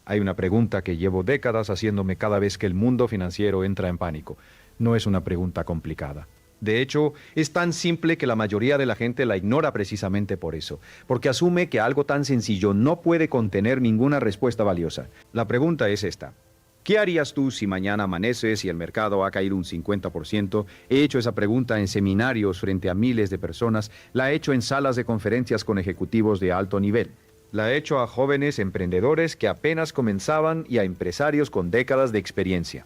Hay una pregunta que llevo décadas haciéndome cada vez que el mundo financiero entra en pánico. No es una pregunta complicada. De hecho, es tan simple que la mayoría de la gente la ignora precisamente por eso, porque asume que algo tan sencillo no puede contener ninguna respuesta valiosa. La pregunta es esta. ¿Qué harías tú si mañana amaneces y el mercado ha caído un 50%? He hecho esa pregunta en seminarios frente a miles de personas, la he hecho en salas de conferencias con ejecutivos de alto nivel. La he hecho a jóvenes emprendedores que apenas comenzaban y a empresarios con décadas de experiencia.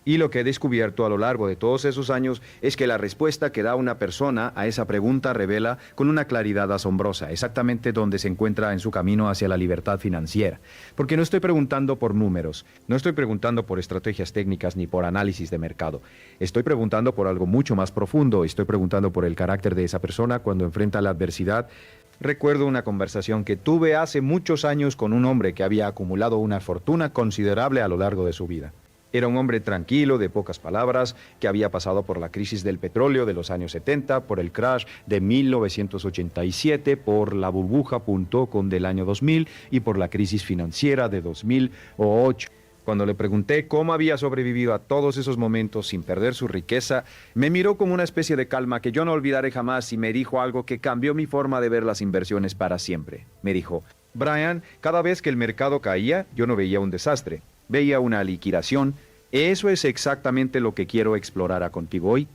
Y lo que he descubierto a lo largo de todos esos años es que la respuesta que da una persona a esa pregunta revela con una claridad asombrosa exactamente dónde se encuentra en su camino hacia la libertad financiera. Porque no estoy preguntando por números, no estoy preguntando por estrategias técnicas ni por análisis de mercado. Estoy preguntando por algo mucho más profundo, estoy preguntando por el carácter de esa persona cuando enfrenta la adversidad. Recuerdo una conversación que tuve hace muchos años con un hombre que había acumulado una fortuna considerable a lo largo de su vida. Era un hombre tranquilo, de pocas palabras, que había pasado por la crisis del petróleo de los años 70, por el crash de 1987, por la burbuja.com del año 2000 y por la crisis financiera de 2008. Cuando le pregunté cómo había sobrevivido a todos esos momentos sin perder su riqueza, me miró con una especie de calma que yo no olvidaré jamás y me dijo algo que cambió mi forma de ver las inversiones para siempre. Me dijo, Brian, cada vez que el mercado caía, yo no veía un desastre, veía una liquidación. Eso es exactamente lo que quiero explorar contigo hoy.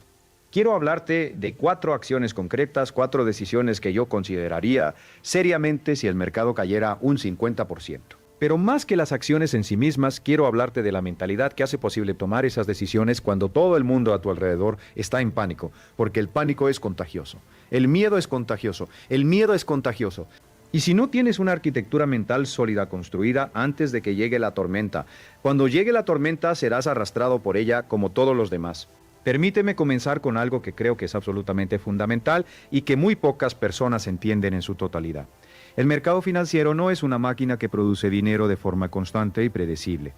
Quiero hablarte de 4 acciones concretas, 4 decisiones que yo consideraría seriamente si el mercado cayera un 50%. Pero más que las acciones en sí mismas, quiero hablarte de la mentalidad que hace posible tomar esas decisiones cuando todo el mundo a tu alrededor está en pánico, porque el pánico es contagioso. El miedo es contagioso. El miedo es contagioso. Y si no tienes una arquitectura mental sólida construida antes de que llegue la tormenta, cuando llegue la tormenta serás arrastrado por ella como todos los demás. Permíteme comenzar con algo que creo que es absolutamente fundamental y que muy pocas personas entienden en su totalidad. El mercado financiero no es una máquina que produce dinero de forma constante y predecible.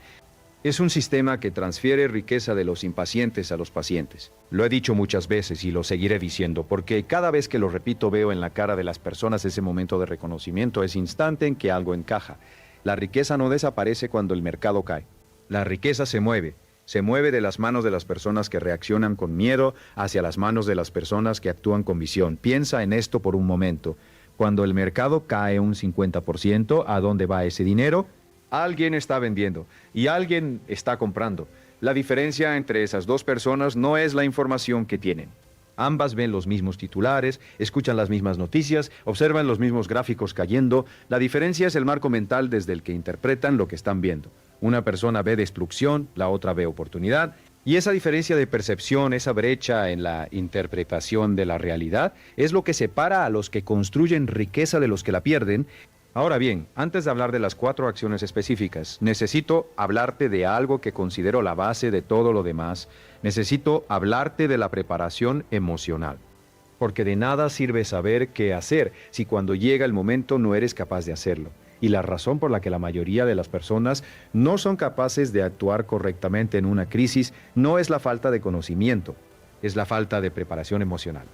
Es un sistema que transfiere riqueza de los impacientes a los pacientes. Lo he dicho muchas veces y lo seguiré diciendo, porque cada vez que lo repito veo en la cara de las personas ese momento de reconocimiento, ese instante en que algo encaja. La riqueza no desaparece cuando el mercado cae. La riqueza se mueve de las manos de las personas que reaccionan con miedo hacia las manos de las personas que actúan con visión. Piensa en esto por un momento. Cuando el mercado cae un 50%, ¿a dónde va ese dinero? Alguien está vendiendo y alguien está comprando. La diferencia entre esas dos personas no es la información que tienen. Ambas ven los mismos titulares, escuchan las mismas noticias, observan los mismos gráficos cayendo. La diferencia es el marco mental desde el que interpretan lo que están viendo. Una persona ve destrucción, la otra ve oportunidad. Y esa diferencia de percepción, esa brecha en la interpretación de la realidad, es lo que separa a los que construyen riqueza de los que la pierden. Ahora bien, antes de hablar de las 4 acciones específicas, necesito hablarte de algo que considero la base de todo lo demás. Necesito hablarte de la preparación emocional. Porque de nada sirve saber qué hacer si cuando llega el momento no eres capaz de hacerlo. Y la razón por la que la mayoría de las personas no son capaces de actuar correctamente en una crisis no es la falta de conocimiento, es la falta de preparación emocional.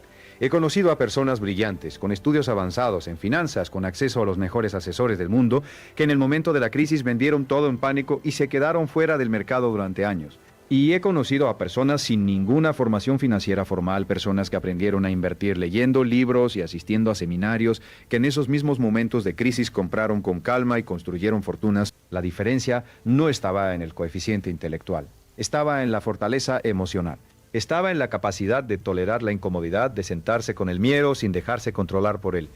He conocido a personas brillantes, con estudios avanzados en finanzas, con acceso a los mejores asesores del mundo, que en el momento de la crisis vendieron todo en pánico y se quedaron fuera del mercado durante años. Y he conocido a personas sin ninguna formación financiera formal, personas que aprendieron a invertir leyendo libros y asistiendo a seminarios, que en esos mismos momentos de crisis compraron con calma y construyeron fortunas. La diferencia no estaba en el coeficiente intelectual, estaba en la fortaleza emocional. Estaba en la capacidad de tolerar la incomodidad, de sentarse con el miedo sin dejarse controlar por él.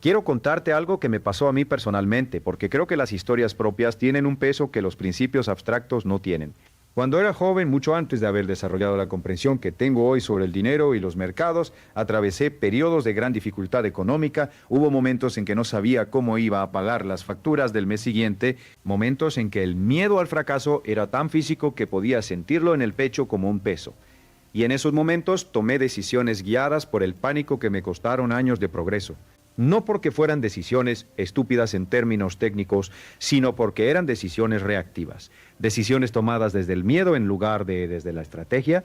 Quiero contarte algo que me pasó a mí personalmente, porque creo que las historias propias tienen un peso que los principios abstractos no tienen. Cuando era joven, mucho antes de haber desarrollado la comprensión que tengo hoy sobre el dinero y los mercados, atravesé periodos de gran dificultad económica, hubo momentos en que no sabía cómo iba a pagar las facturas del mes siguiente, momentos en que el miedo al fracaso era tan físico que podía sentirlo en el pecho como un peso. Y en esos momentos tomé decisiones guiadas por el pánico que me costaron años de progreso. No porque fueran decisiones estúpidas en términos técnicos, sino porque eran decisiones reactivas. Decisiones tomadas desde el miedo en lugar de desde la estrategia.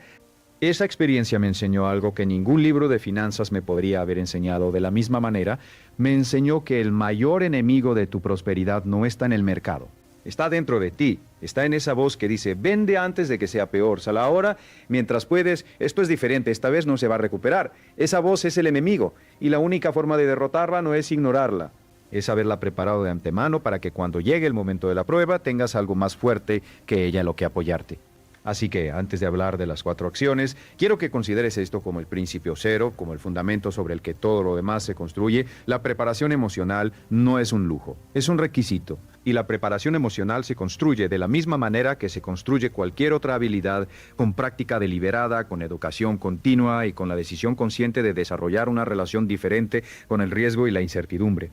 Esa experiencia me enseñó algo que ningún libro de finanzas me podría haber enseñado. De la misma manera, me enseñó que el mayor enemigo de tu prosperidad no está en el mercado. Está dentro de ti, está en esa voz que dice, vende antes de que sea peor, sal ahora, mientras puedes, esto es diferente, esta vez no se va a recuperar. Esa voz es el enemigo, y la única forma de derrotarla no es ignorarla, es haberla preparado de antemano para que cuando llegue el momento de la prueba tengas algo más fuerte que ella en lo que apoyarte. Así que, antes de hablar de las 4 acciones, quiero que consideres esto como el principio cero, como el fundamento sobre el que todo lo demás se construye. La preparación emocional no es un lujo, es un requisito. Y la preparación emocional se construye de la misma manera que se construye cualquier otra habilidad, con práctica deliberada, con educación continua y con la decisión consciente de desarrollar una relación diferente con el riesgo y la incertidumbre.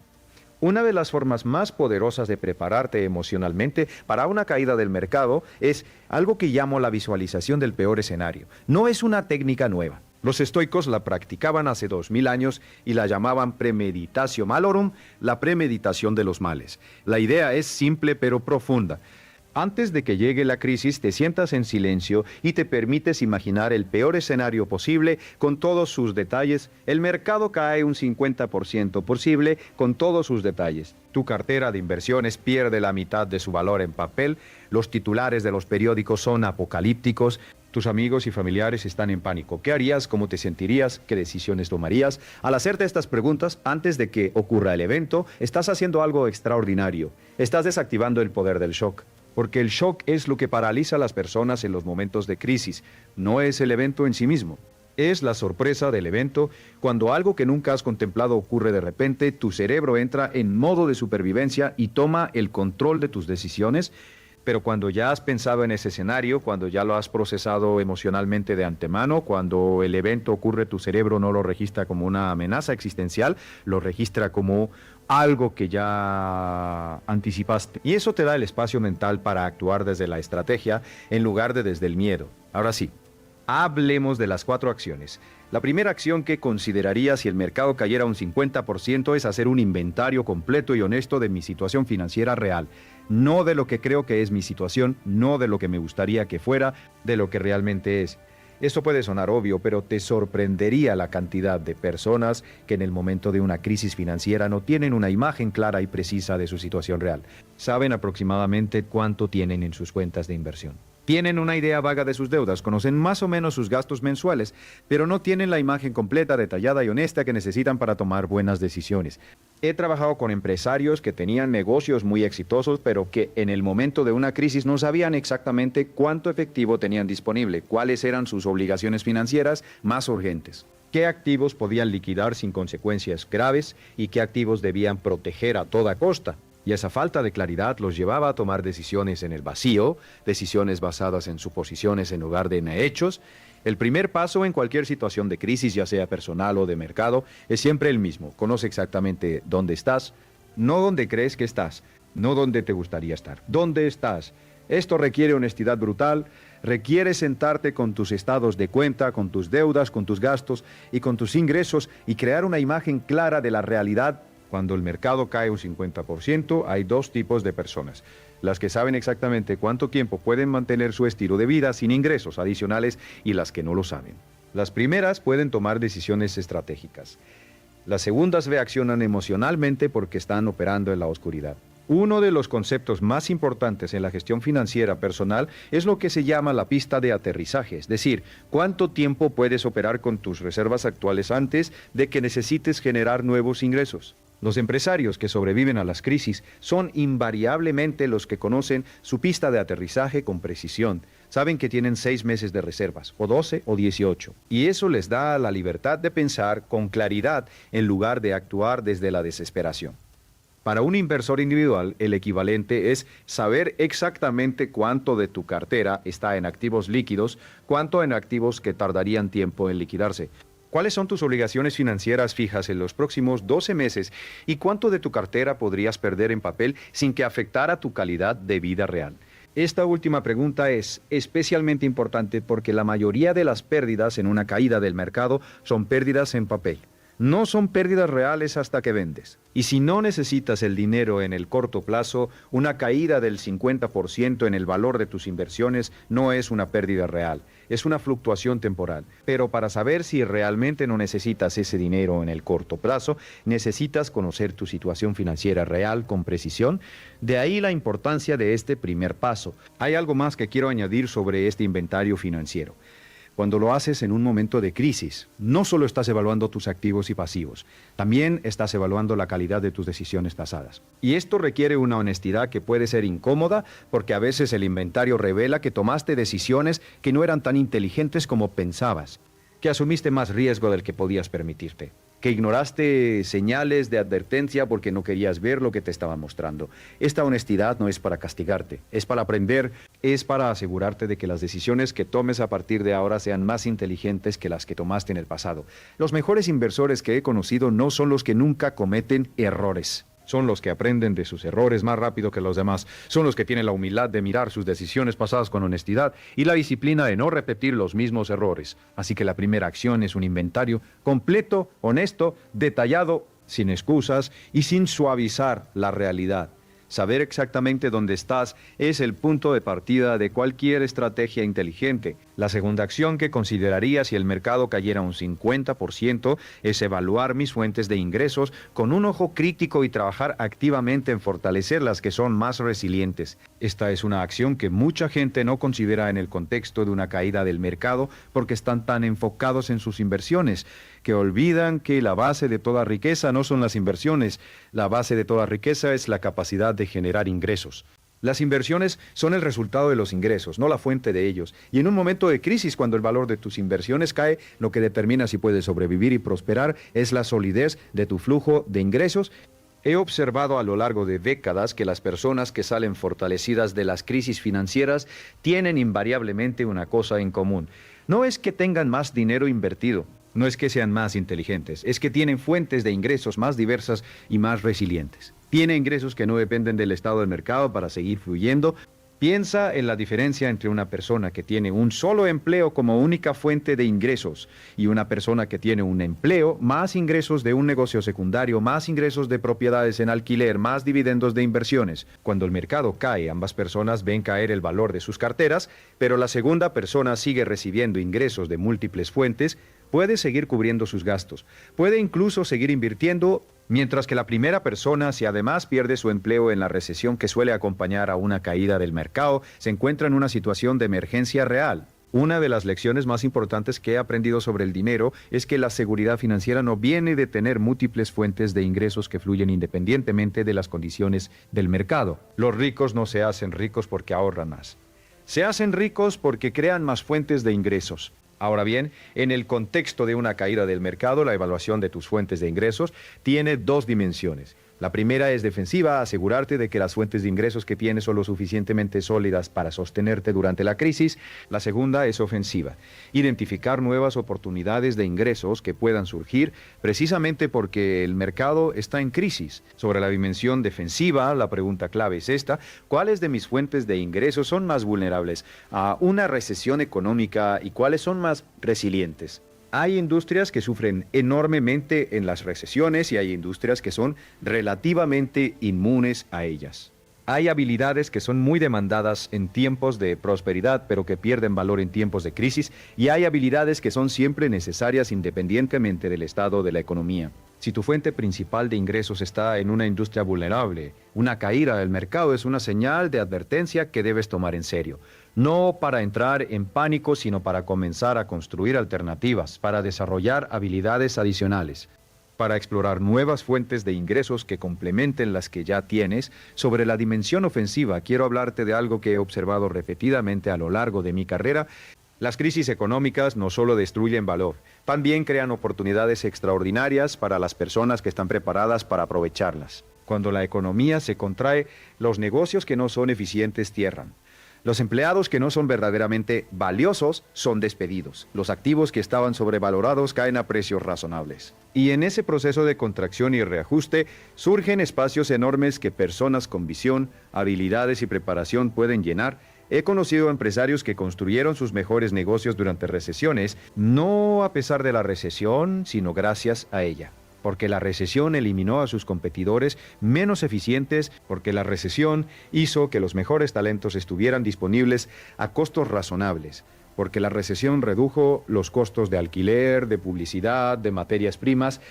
Una de las formas más poderosas de prepararte emocionalmente para una caída del mercado es algo que llamo la visualización del peor escenario. No es una técnica nueva. Los estoicos la practicaban hace 2000 años y la llamaban premeditatio malorum, la premeditación de los males. La idea es simple pero profunda. Antes de que llegue la crisis, te sientas en silencio y te permites imaginar el peor escenario posible con todos sus detalles. El mercado cae un 50% posible con todos sus detalles. Tu cartera de inversiones pierde la mitad de su valor en papel. Los titulares de los periódicos son apocalípticos. Tus amigos y familiares están en pánico. ¿Qué harías? ¿Cómo te sentirías? ¿Qué decisiones tomarías? Al hacerte estas preguntas, antes de que ocurra el evento, estás haciendo algo extraordinario. Estás desactivando el poder del shock. Porque el shock es lo que paraliza a las personas en los momentos de crisis, no es el evento en sí mismo. Es la sorpresa del evento. Cuando algo que nunca has contemplado ocurre de repente, tu cerebro entra en modo de supervivencia y toma el control de tus decisiones. Pero cuando ya has pensado en ese escenario, cuando ya lo has procesado emocionalmente de antemano, cuando el evento ocurre, tu cerebro no lo registra como una amenaza existencial, lo registra como algo que ya anticipaste. Y eso te da el espacio mental para actuar desde la estrategia en lugar de desde el miedo. Ahora sí, hablemos de las 4 acciones. La primera acción que consideraría si el mercado cayera un 50% es hacer un inventario completo y honesto de mi situación financiera real. No de lo que creo que es mi situación, no de lo que me gustaría que fuera, de lo que realmente es. Esto puede sonar obvio, pero te sorprendería la cantidad de personas que en el momento de una crisis financiera no tienen una imagen clara y precisa de su situación real. Saben aproximadamente cuánto tienen en sus cuentas de inversión. Tienen una idea vaga de sus deudas, conocen más o menos sus gastos mensuales, pero no tienen la imagen completa, detallada y honesta que necesitan para tomar buenas decisiones. He trabajado con empresarios que tenían negocios muy exitosos, pero que en el momento de una crisis no sabían exactamente cuánto efectivo tenían disponible, cuáles eran sus obligaciones financieras más urgentes, qué activos podían liquidar sin consecuencias graves y qué activos debían proteger a toda costa. Y esa falta de claridad los llevaba a tomar decisiones en el vacío, decisiones basadas en suposiciones en lugar de en hechos. El primer paso en cualquier situación de crisis, ya sea personal o de mercado, es siempre el mismo. Conoce exactamente dónde estás, no dónde crees que estás, no dónde te gustaría estar. ¿Dónde estás? Esto requiere honestidad brutal, requiere sentarte con tus estados de cuenta, con tus deudas, con tus gastos y con tus ingresos y crear una imagen clara de la realidad. Cuando el mercado cae un 50%, hay 2 tipos de personas. Las que saben exactamente cuánto tiempo pueden mantener su estilo de vida sin ingresos adicionales y las que no lo saben. Las primeras pueden tomar decisiones estratégicas. Las segundas reaccionan emocionalmente porque están operando en la oscuridad. Uno de los conceptos más importantes en la gestión financiera personal es lo que se llama la pista de aterrizaje, es decir, cuánto tiempo puedes operar con tus reservas actuales antes de que necesites generar nuevos ingresos. Los empresarios que sobreviven a las crisis son invariablemente los que conocen su pista de aterrizaje con precisión. Saben que tienen 6 meses de reservas, o 12 o 18. Y eso les da la libertad de pensar con claridad en lugar de actuar desde la desesperación. Para un inversor individual, el equivalente es saber exactamente cuánto de tu cartera está en activos líquidos, cuánto en activos que tardarían tiempo en liquidarse. ¿Cuáles son tus obligaciones financieras fijas en los próximos 12 meses y cuánto de tu cartera podrías perder en papel sin que afectara tu calidad de vida real? Esta última pregunta es especialmente importante porque la mayoría de las pérdidas en una caída del mercado son pérdidas en papel. No son pérdidas reales hasta que vendes. Y si no necesitas el dinero en el corto plazo, una caída del 50% en el valor de tus inversiones no es una pérdida real, es una fluctuación temporal. Pero para saber si realmente no necesitas ese dinero en el corto plazo, necesitas conocer tu situación financiera real con precisión. De ahí la importancia de este primer paso. Hay algo más que quiero añadir sobre este inventario financiero. Cuando lo haces en un momento de crisis, no solo estás evaluando tus activos y pasivos, también estás evaluando la calidad de tus decisiones pasadas. Y esto requiere una honestidad que puede ser incómoda, porque a veces el inventario revela que tomaste decisiones que no eran tan inteligentes como pensabas, que asumiste más riesgo del que podías permitirte, que ignoraste señales de advertencia porque no querías ver lo que te estaba mostrando. Esta honestidad no es para castigarte, es para aprender, es para asegurarte de que las decisiones que tomes a partir de ahora sean más inteligentes que las que tomaste en el pasado. Los mejores inversores que he conocido no son los que nunca cometen errores. Son los que aprenden de sus errores más rápido que los demás. Son los que tienen la humildad de mirar sus decisiones pasadas con honestidad y la disciplina de no repetir los mismos errores. Así que la primera acción es un inventario completo, honesto, detallado, sin excusas y sin suavizar la realidad. Saber exactamente dónde estás es el punto de partida de cualquier estrategia inteligente. La segunda acción que consideraría si el mercado cayera un 50% es evaluar mis fuentes de ingresos con un ojo crítico y trabajar activamente en fortalecer las que son más resilientes. Esta es una acción que mucha gente no considera en el contexto de una caída del mercado porque están tan enfocados en sus inversiones que olvidan que la base de toda riqueza no son las inversiones. La base de toda riqueza es la capacidad de generar ingresos. Las inversiones son el resultado de los ingresos, no la fuente de ellos. Y en un momento de crisis, cuando el valor de tus inversiones cae, lo que determina si puedes sobrevivir y prosperar es la solidez de tu flujo de ingresos. He observado a lo largo de décadas que las personas que salen fortalecidas de las crisis financieras tienen invariablemente una cosa en común. No es que tengan más dinero invertido, no es que sean más inteligentes, es que tienen fuentes de ingresos más diversas y más resilientes. Tiene ingresos que no dependen del estado del mercado para seguir fluyendo. Piensa en la diferencia entre una persona que tiene un solo empleo como única fuente de ingresos y una persona que tiene un empleo, más ingresos de un negocio secundario, más ingresos de propiedades en alquiler, más dividendos de inversiones. Cuando el mercado cae, ambas personas ven caer el valor de sus carteras, pero la segunda persona sigue recibiendo ingresos de múltiples fuentes, puede seguir cubriendo sus gastos, puede incluso seguir invirtiendo, mientras que la primera persona, si además pierde su empleo en la recesión que suele acompañar a una caída del mercado, se encuentra en una situación de emergencia real. Una de las lecciones más importantes que he aprendido sobre el dinero es que la seguridad financiera no viene de tener múltiples fuentes de ingresos que fluyen independientemente de las condiciones del mercado. Los ricos no se hacen ricos porque ahorran más. Se hacen ricos porque crean más fuentes de ingresos. Ahora bien, en el contexto de una caída del mercado, la evaluación de tus fuentes de ingresos tiene dos dimensiones. La primera es defensiva, asegurarte de que las fuentes de ingresos que tienes son lo suficientemente sólidas para sostenerte durante la crisis. La segunda es ofensiva, identificar nuevas oportunidades de ingresos que puedan surgir precisamente porque el mercado está en crisis. Sobre la dimensión defensiva, la pregunta clave es esta: ¿cuáles de mis fuentes de ingresos son más vulnerables a una recesión económica y cuáles son más resilientes? Hay industrias que sufren enormemente en las recesiones y hay industrias que son relativamente inmunes a ellas. Hay habilidades que son muy demandadas en tiempos de prosperidad, pero que pierden valor en tiempos de crisis, y hay habilidades que son siempre necesarias independientemente del estado de la economía. Si tu fuente principal de ingresos está en una industria vulnerable, una caída del mercado es una señal de advertencia que debes tomar en serio. No para entrar en pánico, sino para comenzar a construir alternativas, para desarrollar habilidades adicionales, para explorar nuevas fuentes de ingresos que complementen las que ya tienes. Sobre la dimensión ofensiva, quiero hablarte de algo que he observado repetidamente a lo largo de mi carrera. Las crisis económicas no solo destruyen valor, también crean oportunidades extraordinarias para las personas que están preparadas para aprovecharlas. Cuando la economía se contrae, los negocios que no son eficientes cierran. Los empleados que no son verdaderamente valiosos son despedidos. Los activos que estaban sobrevalorados caen a precios razonables. Y en ese proceso de contracción y reajuste surgen espacios enormes que personas con visión, habilidades y preparación pueden llenar, He conocido empresarios que construyeron sus mejores negocios durante recesiones, no a pesar de la recesión, sino gracias a ella. Porque la recesión eliminó a sus competidores menos eficientes, porque la recesión hizo que los mejores talentos estuvieran disponibles a costos razonables, porque la recesión redujo los costos de alquiler, de publicidad, de materias primas.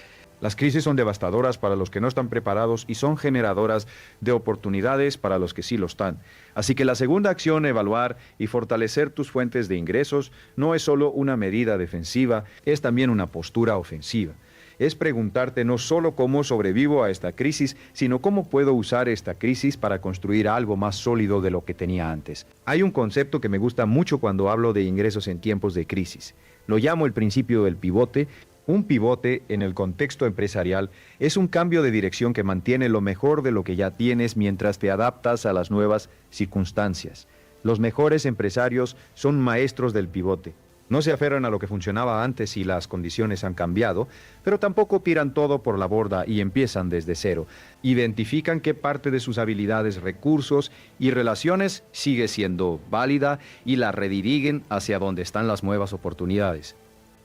Las crisis son devastadoras para los que no están preparados y son generadoras de oportunidades para los que sí lo están. Así que la segunda acción, evaluar y fortalecer tus fuentes de ingresos, no es solo una medida defensiva, es también una postura ofensiva. Es preguntarte no solo cómo sobrevivo a esta crisis, sino cómo puedo usar esta crisis para construir algo más sólido de lo que tenía antes. Hay un concepto que me gusta mucho cuando hablo de ingresos en tiempos de crisis. Lo llamo el principio del pivote. Un pivote en el contexto empresarial es un cambio de dirección que mantiene lo mejor de lo que ya tienes mientras te adaptas a las nuevas circunstancias. Los mejores empresarios son maestros del pivote. No se aferran a lo que funcionaba antes y las condiciones han cambiado, pero tampoco tiran todo por la borda y empiezan desde cero. Identifican qué parte de sus habilidades, recursos y relaciones sigue siendo válida y la redirigen hacia donde están las nuevas oportunidades.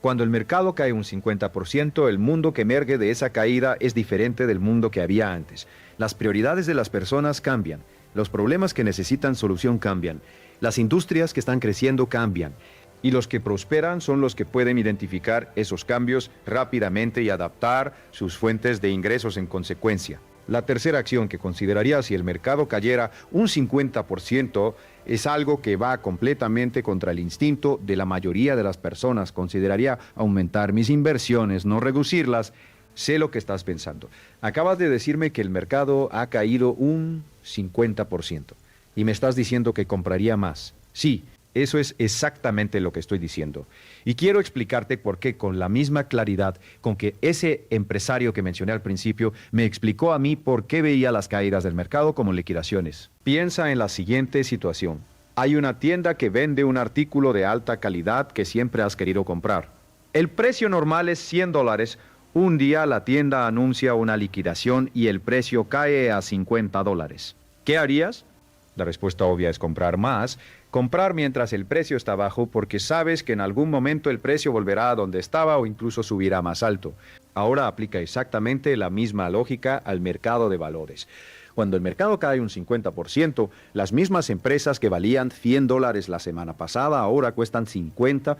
Cuando el mercado cae un 50%, el mundo que emerge de esa caída es diferente del mundo que había antes. Las prioridades de las personas cambian, los problemas que necesitan solución cambian, las industrias que están creciendo cambian. Y los que prosperan son los que pueden identificar esos cambios rápidamente y adaptar sus fuentes de ingresos en consecuencia. La tercera acción que consideraría si el mercado cayera un 50% es algo que va completamente contra el instinto de la mayoría de las personas. Consideraría aumentar mis inversiones, no reducirlas. Sé lo que estás pensando. Acabas de decirme que el mercado ha caído un 50% y me estás diciendo que compraría más. Sí. Eso es exactamente lo que estoy diciendo. Y quiero explicarte por qué con la misma claridad con que ese empresario que mencioné al principio me explicó a mí por qué veía las caídas del mercado como liquidaciones. Piensa en la siguiente situación. Hay una tienda que vende un artículo de alta calidad que siempre has querido comprar. El precio normal es $100. Un día la tienda anuncia una liquidación y el precio cae a $50. ¿Qué harías? La respuesta obvia es comprar más. Comprar mientras el precio está bajo porque sabes que en algún momento el precio volverá a donde estaba o incluso subirá más alto. Ahora aplica exactamente la misma lógica al mercado de valores. Cuando el mercado cae un 50%, las mismas empresas que valían $100 la semana pasada ahora cuestan 50.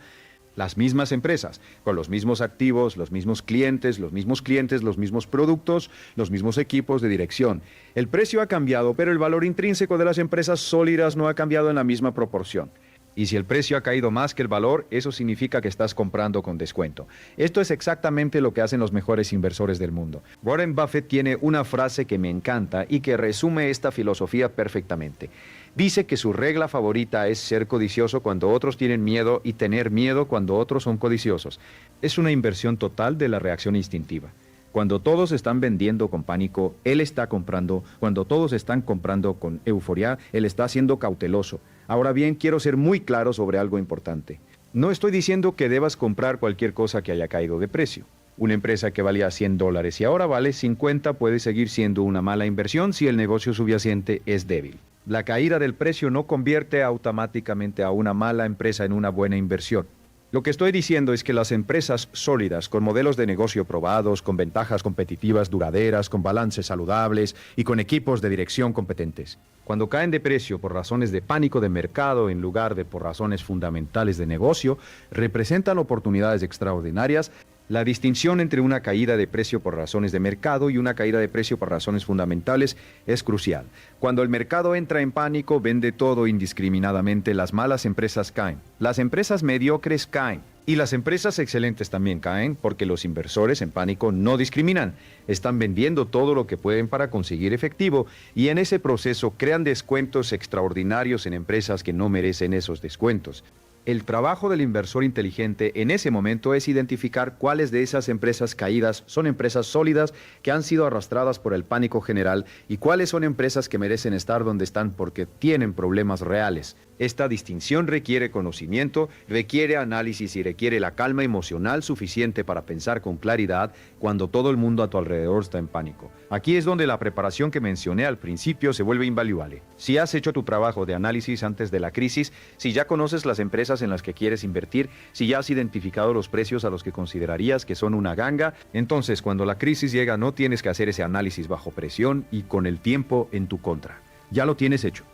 Las mismas empresas, con los mismos activos, los mismos clientes, los mismos productos, los mismos equipos de dirección. El precio ha cambiado, pero el valor intrínseco de las empresas sólidas no ha cambiado en la misma proporción. Y si el precio ha caído más que el valor, eso significa que estás comprando con descuento. Esto es exactamente lo que hacen los mejores inversores del mundo. Warren Buffett tiene una frase que me encanta y que resume esta filosofía perfectamente. Dice que su regla favorita es ser codicioso cuando otros tienen miedo y tener miedo cuando otros son codiciosos. Es una inversión total de la reacción instintiva. Cuando todos están vendiendo con pánico, él está comprando. Cuando todos están comprando con euforia, él está siendo cauteloso. Ahora bien, quiero ser muy claro sobre algo importante. No estoy diciendo que debas comprar cualquier cosa que haya caído de precio. Una empresa que valía $100 y ahora vale 50 puede seguir siendo una mala inversión si el negocio subyacente es débil. La caída del precio no convierte automáticamente a una mala empresa en una buena inversión. Lo que estoy diciendo es que las empresas sólidas, con modelos de negocio probados, con ventajas competitivas duraderas, con balances saludables y con equipos de dirección competentes, cuando caen de precio por razones de pánico de mercado en lugar de por razones fundamentales de negocio, representan oportunidades extraordinarias. La distinción entre una caída de precio por razones de mercado y una caída de precio por razones fundamentales es crucial. Cuando el mercado entra en pánico, vende todo indiscriminadamente, las malas empresas caen. Las empresas mediocres caen. Y las empresas excelentes también caen porque los inversores en pánico no discriminan. Están vendiendo todo lo que pueden para conseguir efectivo y en ese proceso crean descuentos extraordinarios en empresas que no merecen esos descuentos. El trabajo del inversor inteligente en ese momento es identificar cuáles de esas empresas caídas son empresas sólidas que han sido arrastradas por el pánico general y cuáles son empresas que merecen estar donde están porque tienen problemas reales. Esta distinción requiere conocimiento, requiere análisis y requiere la calma emocional suficiente para pensar con claridad cuando todo el mundo a tu alrededor está en pánico. Aquí es donde la preparación que mencioné al principio se vuelve invaluable. Si has hecho tu trabajo de análisis antes de la crisis, si ya conoces las empresas en las que quieres invertir, si ya has identificado los precios a los que considerarías que son una ganga, entonces cuando la crisis llega no tienes que hacer ese análisis bajo presión y con el tiempo en tu contra. Ya lo tienes hecho.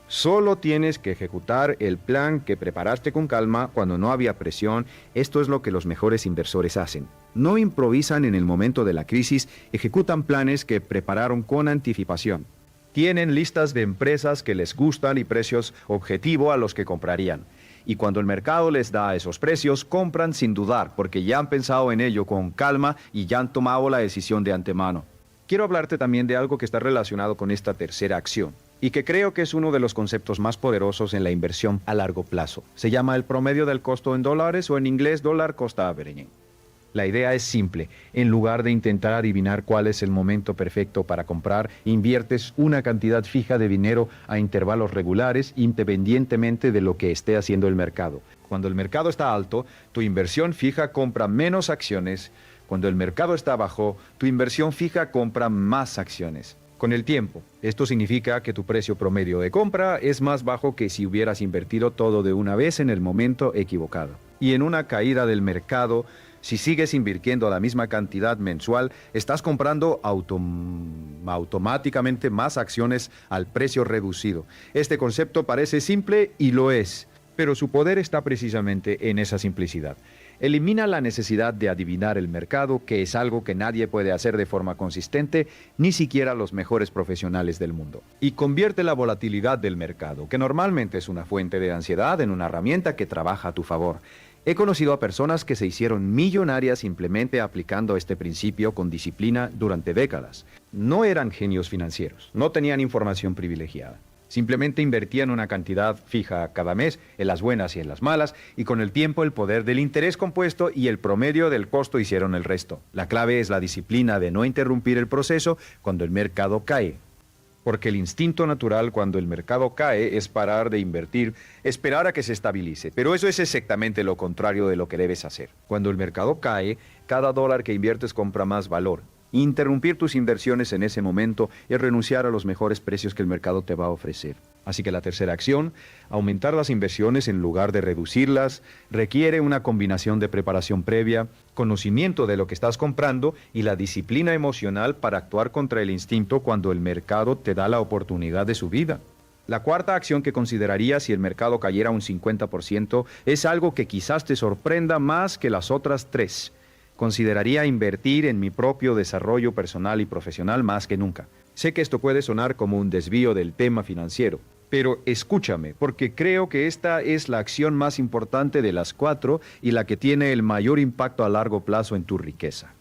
Solo tienes que ejecutar el plan que preparaste con calma cuando no había presión. Esto es lo que los mejores inversores hacen. No improvisan en el momento de la crisis, ejecutan planes que prepararon con anticipación. Tienen listas de empresas que les gustan y precios objetivo a los que comprarían. Y cuando el mercado les da esos precios, compran sin dudar, porque ya han pensado en ello con calma y ya han tomado la decisión de antemano. Quiero hablarte también de algo que está relacionado con esta tercera acción, y que creo que es uno de los conceptos más poderosos en la inversión a largo plazo. Se llama el promedio del costo en dólares o en inglés dollar cost averaging. La idea es simple. En lugar de intentar adivinar cuál es el momento perfecto para comprar, inviertes una cantidad fija de dinero a intervalos regulares independientemente de lo que esté haciendo el mercado. Cuando el mercado está alto, tu inversión fija compra menos acciones. Cuando el mercado está bajo, tu inversión fija compra más acciones. Con el tiempo, esto significa que tu precio promedio de compra es más bajo que si hubieras invertido todo de una vez en el momento equivocado. Y en una caída del mercado, si sigues invirtiendo la misma cantidad mensual, estás comprando automáticamente más acciones al precio reducido. Este concepto parece simple y lo es, pero su poder está precisamente en esa simplicidad. Elimina la necesidad de adivinar el mercado, que es algo que nadie puede hacer de forma consistente, ni siquiera los mejores profesionales del mundo. Y convierte la volatilidad del mercado, que normalmente es una fuente de ansiedad, en una herramienta que trabaja a tu favor. He conocido a personas que se hicieron millonarias simplemente aplicando este principio con disciplina durante décadas. No eran genios financieros, no tenían información privilegiada. Simplemente invertían una cantidad fija cada mes, en las buenas y en las malas, y con el tiempo el poder del interés compuesto y el promedio del costo hicieron el resto. La clave es la disciplina de no interrumpir el proceso cuando el mercado cae. Porque el instinto natural cuando el mercado cae es parar de invertir, esperar a que se estabilice. Pero eso es exactamente lo contrario de lo que debes hacer. Cuando el mercado cae, cada dólar que inviertes compra más valor. Interrumpir tus inversiones en ese momento es renunciar a los mejores precios que el mercado te va a ofrecer. Así que la tercera acción, aumentar las inversiones en lugar de reducirlas, requiere una combinación de preparación previa, conocimiento de lo que estás comprando y la disciplina emocional para actuar contra el instinto cuando el mercado te da la oportunidad de subida. La cuarta acción que consideraría si el mercado cayera un 50% es algo que quizás te sorprenda más que las otras tres. Consideraría invertir en mi propio desarrollo personal y profesional más que nunca. Sé que esto puede sonar como un desvío del tema financiero, pero escúchame, porque creo que esta es la acción más importante de las cuatro y la que tiene el mayor impacto a largo plazo en tu riqueza.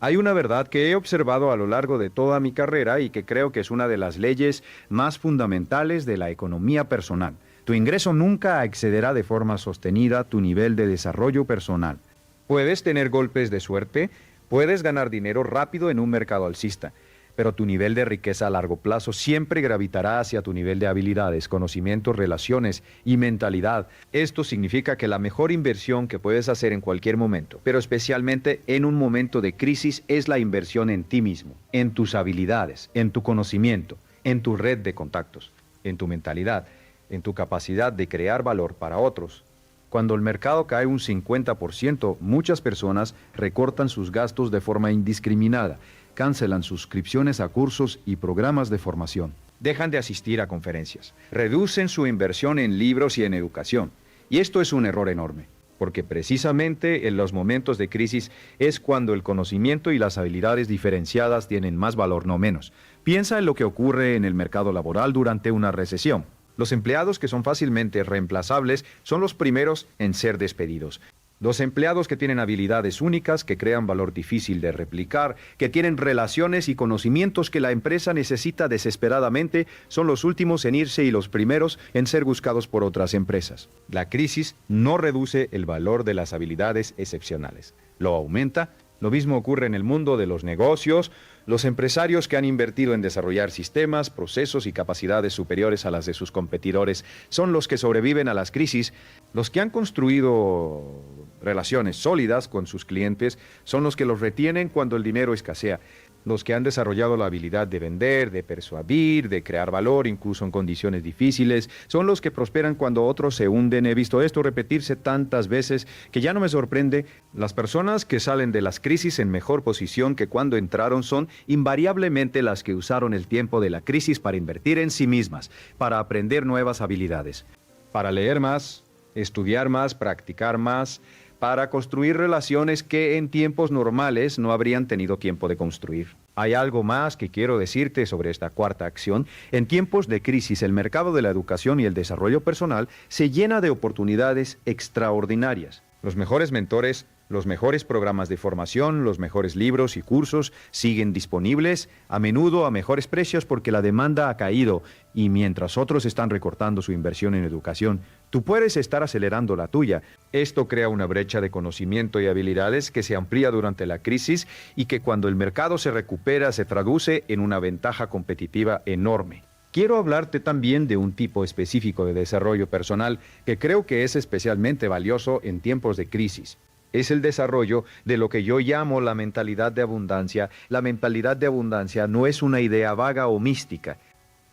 Hay una verdad que he observado a lo largo de toda mi carrera y que creo que es una de las leyes más fundamentales de la economía personal. Tu ingreso nunca excederá de forma sostenida tu nivel de desarrollo personal. Puedes tener golpes de suerte, puedes ganar dinero rápido en un mercado alcista, pero tu nivel de riqueza a largo plazo siempre gravitará hacia tu nivel de habilidades, conocimientos, relaciones y mentalidad. Esto significa que la mejor inversión que puedes hacer en cualquier momento, pero especialmente en un momento de crisis, es la inversión en ti mismo, en tus habilidades, en tu conocimiento, en tu red de contactos, en tu mentalidad, en tu capacidad de crear valor para otros. Cuando el mercado cae un 50%, muchas personas recortan sus gastos de forma indiscriminada, cancelan suscripciones a cursos y programas de formación, dejan de asistir a conferencias, reducen su inversión en libros y en educación. Y esto es un error enorme, porque precisamente en los momentos de crisis es cuando el conocimiento y las habilidades diferenciadas tienen más valor, no menos. Piensa en lo que ocurre en el mercado laboral durante una recesión. Los empleados que son fácilmente reemplazables son los primeros en ser despedidos. Los empleados que tienen habilidades únicas, que crean valor difícil de replicar, que tienen relaciones y conocimientos que la empresa necesita desesperadamente, son los últimos en irse y los primeros en ser buscados por otras empresas. La crisis no reduce el valor de las habilidades excepcionales, lo aumenta Lo mismo ocurre en el mundo de los negocios. Los empresarios que han invertido en desarrollar sistemas, procesos y capacidades superiores a las de sus competidores son los que sobreviven a las crisis. Los que han construido relaciones sólidas con sus clientes son los que los retienen cuando el dinero escasea. Los que han desarrollado la habilidad de vender, de persuadir, de crear valor, incluso en condiciones difíciles, son los que prosperan cuando otros se hunden. He visto esto repetirse tantas veces que ya no me sorprende. Las personas que salen de las crisis en mejor posición que cuando entraron son invariablemente las que usaron el tiempo de la crisis para invertir en sí mismas, para aprender nuevas habilidades, para leer más, estudiar más, practicar más, para construir relaciones que en tiempos normales no habrían tenido tiempo de construir. Hay algo más que quiero decirte sobre esta cuarta acción. En tiempos de crisis, el mercado de la educación y el desarrollo personal se llena de oportunidades extraordinarias. Los mejores mentores, los mejores programas de formación, los mejores libros y cursos siguen disponibles, a menudo a mejores precios porque la demanda ha caído y mientras otros están recortando su inversión en educación, tú puedes estar acelerando la tuya. Esto crea una brecha de conocimiento y habilidades que se amplía durante la crisis y que cuando el mercado se recupera se traduce en una ventaja competitiva enorme. Quiero hablarte también de un tipo específico de desarrollo personal que creo que es especialmente valioso en tiempos de crisis. Es el desarrollo de lo que yo llamo la mentalidad de abundancia. La mentalidad de abundancia no es una idea vaga o mística.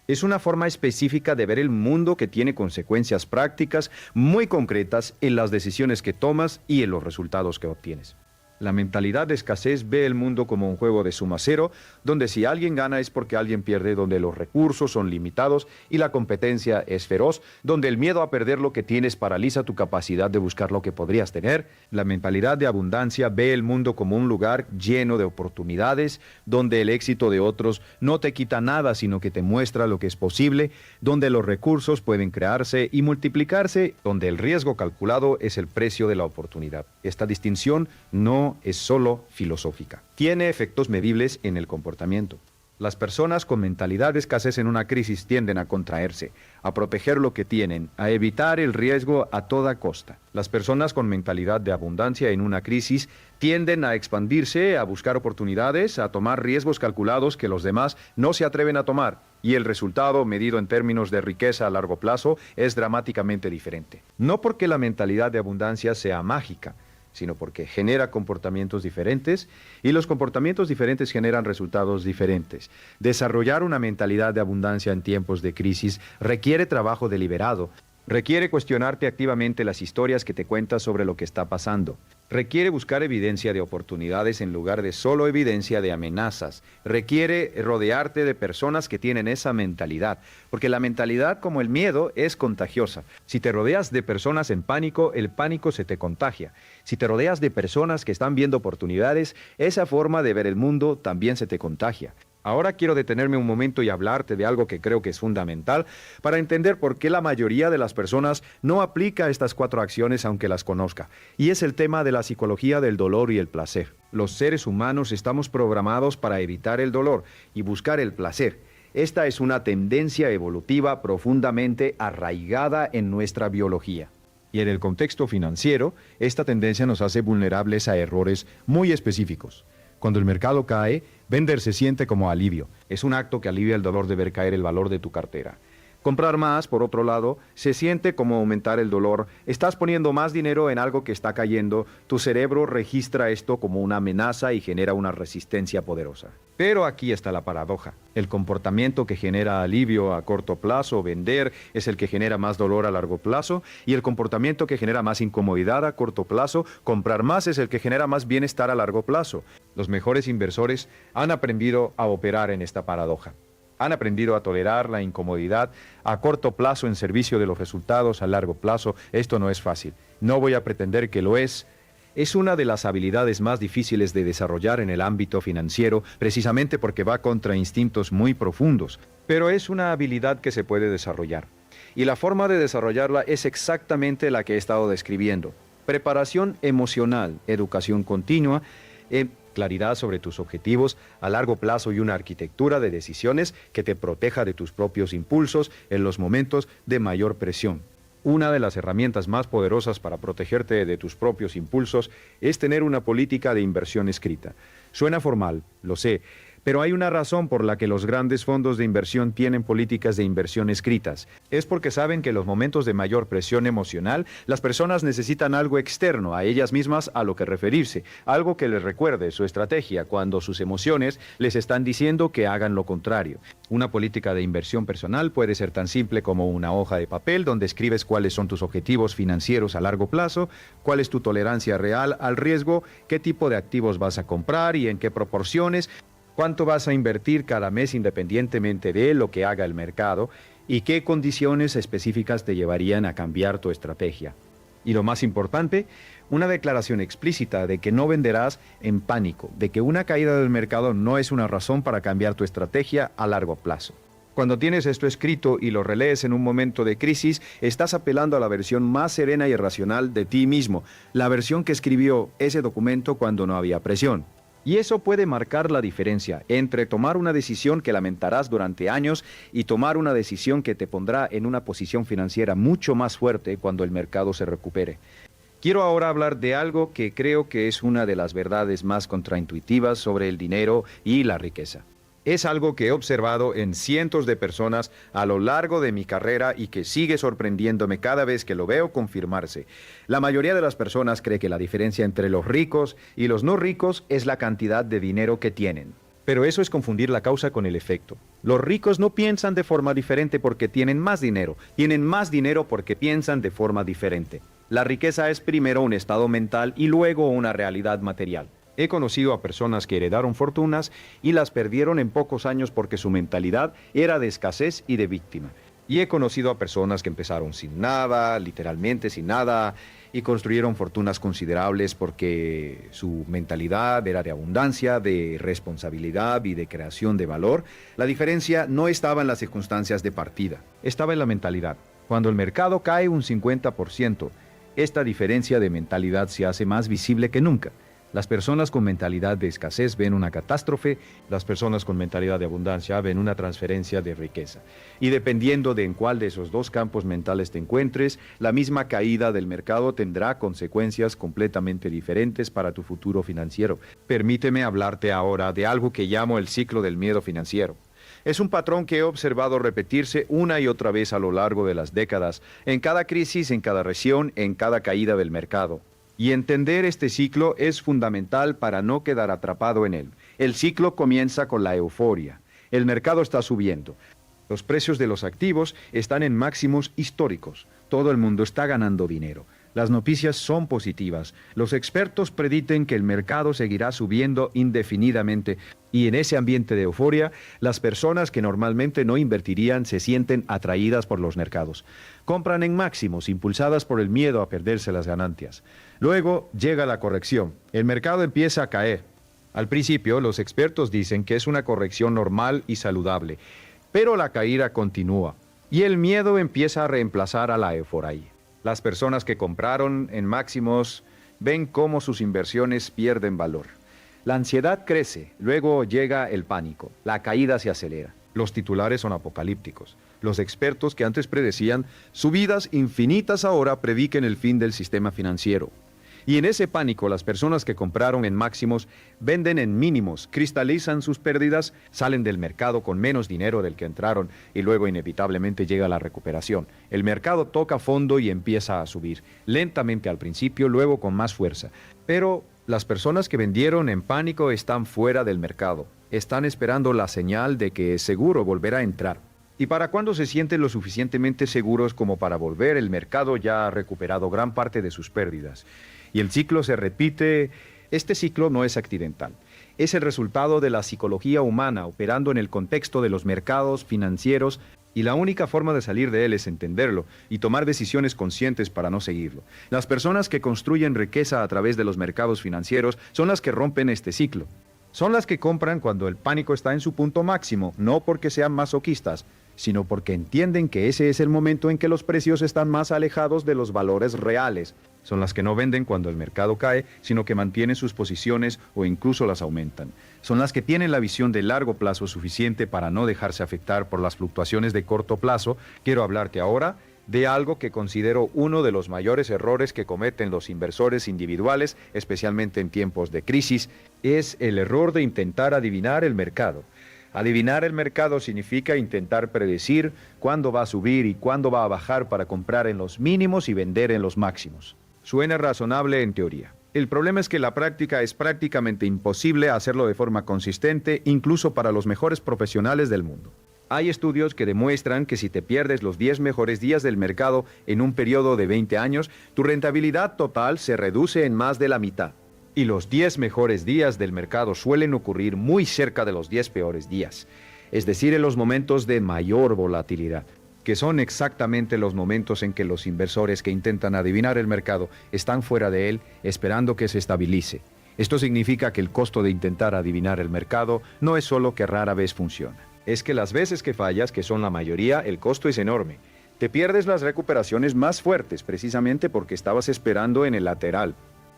Es una forma específica de ver el mundo que tiene consecuencias prácticas muy concretas en las decisiones que tomas y en los resultados que obtienes. La mentalidad de escasez ve el mundo como un juego de suma cero, donde si alguien gana es porque alguien pierde, donde los recursos son limitados y la competencia es feroz, donde el miedo a perder lo que tienes paraliza tu capacidad de buscar lo que podrías tener. La mentalidad de abundancia ve el mundo como un lugar lleno de oportunidades, donde el éxito de otros no te quita nada, sino que te muestra lo que es posible, donde los recursos pueden crearse y multiplicarse, donde el riesgo calculado es el precio de la oportunidad. Esta distinción no es solo filosófica. Tiene efectos medibles en el comportamiento. Las personas con mentalidad de escasez en una crisis tienden a contraerse, a proteger lo que tienen, a evitar el riesgo a toda costa. Las personas con mentalidad de abundancia en una crisis tienden a expandirse, a buscar oportunidades, a tomar riesgos calculados que los demás no se atreven a tomar. Y el resultado, medido en términos de riqueza a largo plazo, es dramáticamente diferente. No porque la mentalidad de abundancia sea mágica, sino porque genera comportamientos diferentes y los comportamientos diferentes generan resultados diferentes. Desarrollar una mentalidad de abundancia en tiempos de crisis requiere trabajo deliberado, requiere cuestionarte activamente las historias que te cuentas sobre lo que está pasando. Requiere buscar evidencia de oportunidades en lugar de solo evidencia de amenazas. Requiere rodearte de personas que tienen esa mentalidad, porque la mentalidad, como el miedo, es contagiosa. Si te rodeas de personas en pánico, el pánico se te contagia. Si te rodeas de personas que están viendo oportunidades, esa forma de ver el mundo también se te contagia. Ahora quiero detenerme un momento y hablarte de algo que creo que es fundamental para entender por qué la mayoría de las personas no aplica estas 4 acciones aunque las conozca. Y es el tema de la psicología del dolor y el placer. Los seres humanos estamos programados para evitar el dolor y buscar el placer. Esta es una tendencia evolutiva profundamente arraigada en nuestra biología. Y en el contexto financiero, esta tendencia nos hace vulnerables a errores muy específicos. Cuando el mercado cae, vender se siente como alivio. Es un acto que alivia el dolor de ver caer el valor de tu cartera. Comprar más, por otro lado, se siente como aumentar el dolor. Estás poniendo más dinero en algo que está cayendo. Tu cerebro registra esto como una amenaza y genera una resistencia poderosa. Pero aquí está la paradoja. El comportamiento que genera alivio a corto plazo, vender, es el que genera más dolor a largo plazo. Y el comportamiento que genera más incomodidad a corto plazo, comprar más, es el que genera más bienestar a largo plazo. Los mejores inversores han aprendido a operar en esta paradoja. Han aprendido a tolerar la incomodidad a corto plazo en servicio de los resultados a largo plazo. Esto no es fácil. No voy a pretender que lo es. Es una de las habilidades más difíciles de desarrollar en el ámbito financiero, precisamente porque va contra instintos muy profundos. Pero es una habilidad que se puede desarrollar. Y la forma de desarrollarla es exactamente la que he estado describiendo. Preparación emocional, educación continua, claridad sobre tus objetivos a largo plazo y una arquitectura de decisiones que te proteja de tus propios impulsos en los momentos de mayor presión. Una de las herramientas más poderosas para protegerte de tus propios impulsos es tener una política de inversión escrita. Suena formal, lo sé, pero hay una razón por la que los grandes fondos de inversión tienen políticas de inversión escritas. Es porque saben que en los momentos de mayor presión emocional, las personas necesitan algo externo a ellas mismas a lo que referirse, algo que les recuerde su estrategia cuando sus emociones les están diciendo que hagan lo contrario. Una política de inversión personal puede ser tan simple como una hoja de papel donde escribes cuáles son tus objetivos financieros a largo plazo, cuál es tu tolerancia real al riesgo, qué tipo de activos vas a comprar y en qué proporciones, cuánto vas a invertir cada mes independientemente de lo que haga el mercado y qué condiciones específicas te llevarían a cambiar tu estrategia. Y lo más importante, una declaración explícita de que no venderás en pánico, de que una caída del mercado no es una razón para cambiar tu estrategia a largo plazo. Cuando tienes esto escrito y lo relees en un momento de crisis, estás apelando a la versión más serena y racional de ti mismo, la versión que escribió ese documento cuando no había presión. Y eso puede marcar la diferencia entre tomar una decisión que lamentarás durante años y tomar una decisión que te pondrá en una posición financiera mucho más fuerte cuando el mercado se recupere. Quiero ahora hablar de algo que creo que es una de las verdades más contraintuitivas sobre el dinero y la riqueza. Es algo que he observado en cientos de personas a lo largo de mi carrera y que sigue sorprendiéndome cada vez que lo veo confirmarse. La mayoría de las personas cree que la diferencia entre los ricos y los no ricos es la cantidad de dinero que tienen. Pero eso es confundir la causa con el efecto. Los ricos no piensan de forma diferente porque tienen más dinero porque piensan de forma diferente. La riqueza es primero un estado mental y luego una realidad material. He conocido a personas que heredaron fortunas y las perdieron en pocos años porque su mentalidad era de escasez y de víctima. Y he conocido a personas que empezaron sin nada, literalmente sin nada, y construyeron fortunas considerables porque su mentalidad era de abundancia, de responsabilidad y de creación de valor. La diferencia no estaba en las circunstancias de partida, estaba en la mentalidad. Cuando el mercado cae un 50%, esta diferencia de mentalidad se hace más visible que nunca. Las personas con mentalidad de escasez ven una catástrofe, las personas con mentalidad de abundancia ven una transferencia de riqueza. Y dependiendo de en cuál de esos dos campos mentales te encuentres, la misma caída del mercado tendrá consecuencias completamente diferentes para tu futuro financiero. Permíteme hablarte ahora de algo que llamo el ciclo del miedo financiero. Es un patrón que he observado repetirse una y otra vez a lo largo de las décadas, en cada crisis, en cada recesión, en cada caída del mercado. Y entender este ciclo es fundamental para no quedar atrapado en él. El ciclo comienza con la euforia. El mercado está subiendo. Los precios de los activos están en máximos históricos. Todo el mundo está ganando dinero. Las noticias son positivas. Los expertos predicen que el mercado seguirá subiendo indefinidamente. Y en ese ambiente de euforia, las personas que normalmente no invertirían se sienten atraídas por los mercados. Compran en máximos, impulsadas por el miedo a perderse las ganancias. Luego llega la corrección. El mercado empieza a caer. Al principio, los expertos dicen que es una corrección normal y saludable. Pero la caída continúa. Y el miedo empieza a reemplazar a la euforia. Las personas que compraron en máximos ven cómo sus inversiones pierden valor. La ansiedad crece, luego llega el pánico, la caída se acelera. Los titulares son apocalípticos. Los expertos que antes predecían subidas infinitas ahora prediquen el fin del sistema financiero. Y en ese pánico, las personas que compraron en máximos venden en mínimos, cristalizan sus pérdidas, salen del mercado con menos dinero del que entraron y luego inevitablemente llega la recuperación. El mercado toca fondo y empieza a subir, lentamente al principio, luego con más fuerza. Pero las personas que vendieron en pánico están fuera del mercado, están esperando la señal de que es seguro volver a entrar. ¿Y para cuándo se sienten lo suficientemente seguros como para volver? El mercado ya ha recuperado gran parte de sus pérdidas. Y el ciclo se repite. Este ciclo no es accidental. Es el resultado de la psicología humana operando en el contexto de los mercados financieros y la única forma de salir de él es entenderlo y tomar decisiones conscientes para no seguirlo. Las personas que construyen riqueza a través de los mercados financieros son las que rompen este ciclo. Son las que compran cuando el pánico está en su punto máximo, no porque sean masoquistas, sino porque entienden que ese es el momento en que los precios están más alejados de los valores reales. Son las que no venden cuando el mercado cae, sino que mantienen sus posiciones o incluso las aumentan. Son las que tienen la visión de largo plazo suficiente para no dejarse afectar por las fluctuaciones de corto plazo. Quiero hablarte ahora de algo que considero uno de los mayores errores que cometen los inversores individuales, especialmente en tiempos de crisis, es el error de intentar adivinar el mercado. Adivinar el mercado significa intentar predecir cuándo va a subir y cuándo va a bajar para comprar en los mínimos y vender en los máximos. Suena razonable en teoría. El problema es que en la práctica es prácticamente imposible hacerlo de forma consistente, incluso para los mejores profesionales del mundo. Hay estudios que demuestran que si te pierdes los 10 mejores días del mercado en un periodo de 20 años, tu rentabilidad total se reduce en más de la mitad. Y los 10 mejores días del mercado suelen ocurrir muy cerca de los 10 peores días, es decir, en los momentos de mayor volatilidad, que son exactamente los momentos en que los inversores que intentan adivinar el mercado están fuera de él, esperando que se estabilice. Esto significa que el costo de intentar adivinar el mercado no es solo que rara vez funciona. Es que las veces que fallas, que son la mayoría, el costo es enorme. Te pierdes las recuperaciones más fuertes precisamente porque estabas esperando en el lateral.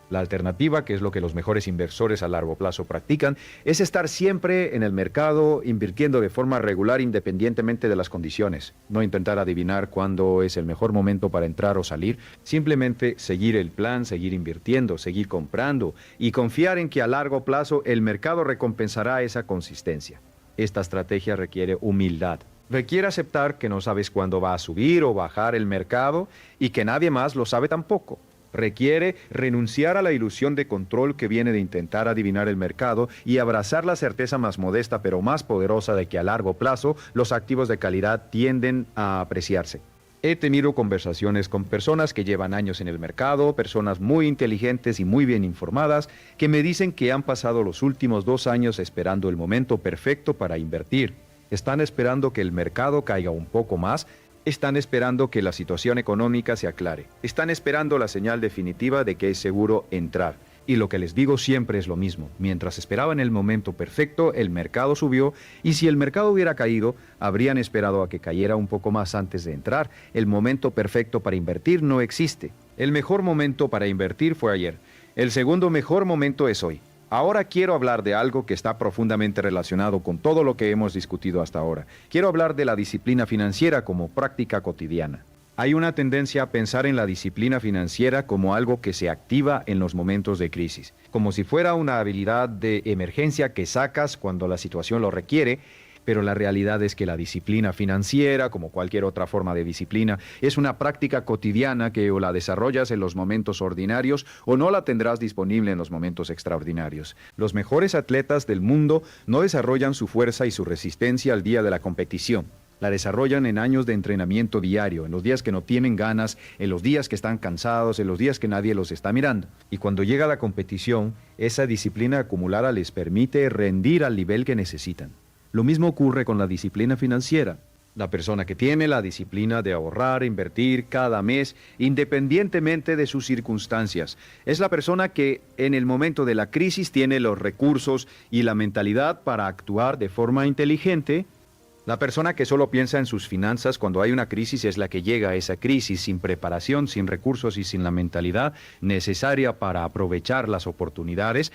La alternativa, que es lo que los mejores inversores a largo plazo practican, es estar siempre en el mercado invirtiendo de forma regular independientemente de las condiciones. No intentar adivinar cuándo es el mejor momento para entrar o salir, simplemente seguir el plan, seguir invirtiendo, seguir comprando y confiar en que a largo plazo el mercado recompensará esa consistencia. Esta estrategia requiere humildad. Requiere aceptar que no sabes cuándo va a subir o bajar el mercado y que nadie más lo sabe tampoco. Requiere renunciar a la ilusión de control que viene de intentar adivinar el mercado y abrazar la certeza más modesta pero más poderosa de que a largo plazo los activos de calidad tienden a apreciarse. He tenido conversaciones con personas que llevan años en el mercado, personas muy inteligentes y muy bien informadas, que me dicen que han pasado los últimos 2 años esperando el momento perfecto para invertir. Están esperando que el mercado caiga un poco más, están esperando que la situación económica se aclare, están esperando la señal definitiva de que es seguro entrar. Y lo que les digo siempre es lo mismo. Mientras esperaban el momento perfecto, el mercado subió, y si el mercado hubiera caído, habrían esperado a que cayera un poco más antes de entrar. El momento perfecto para invertir no existe. El mejor momento para invertir fue ayer. El segundo mejor momento es hoy. Ahora quiero hablar de algo que está profundamente relacionado con todo lo que hemos discutido hasta ahora. Quiero hablar de la disciplina financiera como práctica cotidiana. Hay una tendencia a pensar en la disciplina financiera como algo que se activa en los momentos de crisis, como si fuera una habilidad de emergencia que sacas cuando la situación lo requiere, pero la realidad es que la disciplina financiera, como cualquier otra forma de disciplina, es una práctica cotidiana que o la desarrollas en los momentos ordinarios o no la tendrás disponible en los momentos extraordinarios. Los mejores atletas del mundo no desarrollan su fuerza y su resistencia al día de la competición. La desarrollan en años de entrenamiento diario, en los días que no tienen ganas, en los días que están cansados, en los días que nadie los está mirando. Y cuando llega la competición, esa disciplina acumulada les permite rendir al nivel que necesitan. Lo mismo ocurre con la disciplina financiera. La persona que tiene la disciplina de ahorrar, invertir cada mes, independientemente de sus circunstancias, es la persona que en el momento de la crisis tiene los recursos y la mentalidad para actuar de forma inteligente. La persona que solo piensa en sus finanzas cuando hay una crisis es la que llega a esa crisis sin preparación, sin recursos y sin la mentalidad necesaria para aprovechar las oportunidades.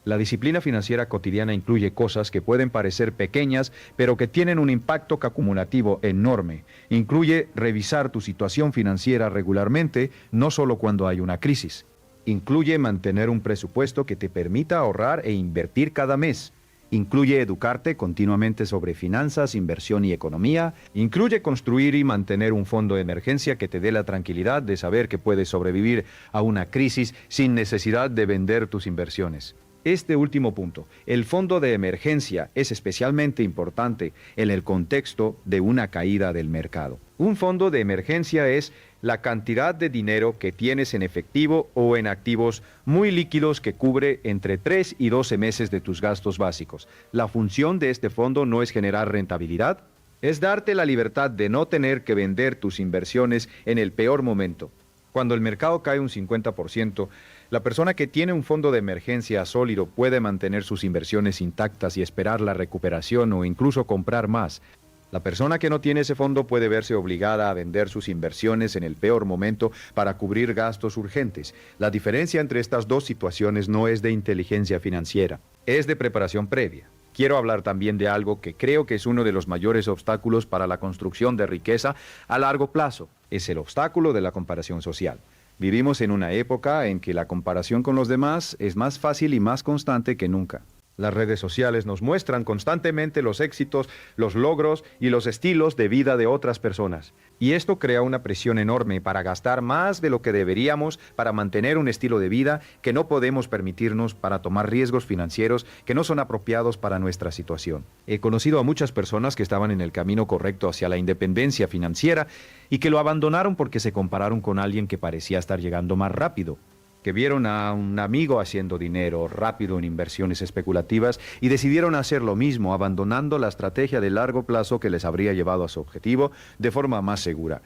La disciplina financiera cotidiana incluye cosas que pueden parecer pequeñas, pero que tienen un impacto acumulativo enorme. Incluye revisar tu situación financiera regularmente, no solo cuando hay una crisis. Incluye mantener un presupuesto que te permita ahorrar e invertir cada mes. Incluye educarte continuamente sobre finanzas, inversión y economía. Incluye construir y mantener un fondo de emergencia que te dé la tranquilidad de saber que puedes sobrevivir a una crisis sin necesidad de vender tus inversiones. Este último punto, el fondo de emergencia, es especialmente importante en el contexto de una caída del mercado. Un fondo de emergencia es la cantidad de dinero que tienes en efectivo o en activos muy líquidos que cubre entre 3 y 12 meses de tus gastos básicos. La función de este fondo no es generar rentabilidad, es darte la libertad de no tener que vender tus inversiones en el peor momento. Cuando el mercado cae un 50%, la persona que tiene un fondo de emergencia sólido puede mantener sus inversiones intactas y esperar la recuperación o incluso comprar más. La persona que no tiene ese fondo puede verse obligada a vender sus inversiones en el peor momento para cubrir gastos urgentes. La diferencia entre estas dos situaciones no es de inteligencia financiera, es de preparación previa. quiero hablar también de algo que creo que es uno de los mayores obstáculos para la construcción de riqueza a largo plazo. Es el obstáculo de la comparación social. Vivimos en una época en que la comparación con los demás es más fácil y más constante que nunca. Las redes sociales nos muestran constantemente los éxitos, los logros y los estilos de vida de otras personas. Y esto crea una presión enorme para gastar más de lo que deberíamos para mantener un estilo de vida que no podemos permitirnos, para tomar riesgos financieros que no son apropiados para nuestra situación. He conocido a muchas personas que estaban en el camino correcto hacia la independencia financiera y que lo abandonaron porque se compararon con alguien que parecía estar llegando más rápido, que vieron a un amigo haciendo dinero rápido en inversiones especulativas y decidieron hacer lo mismo, abandonando la estrategia de largo plazo que les habría llevado a su objetivo de forma más segura.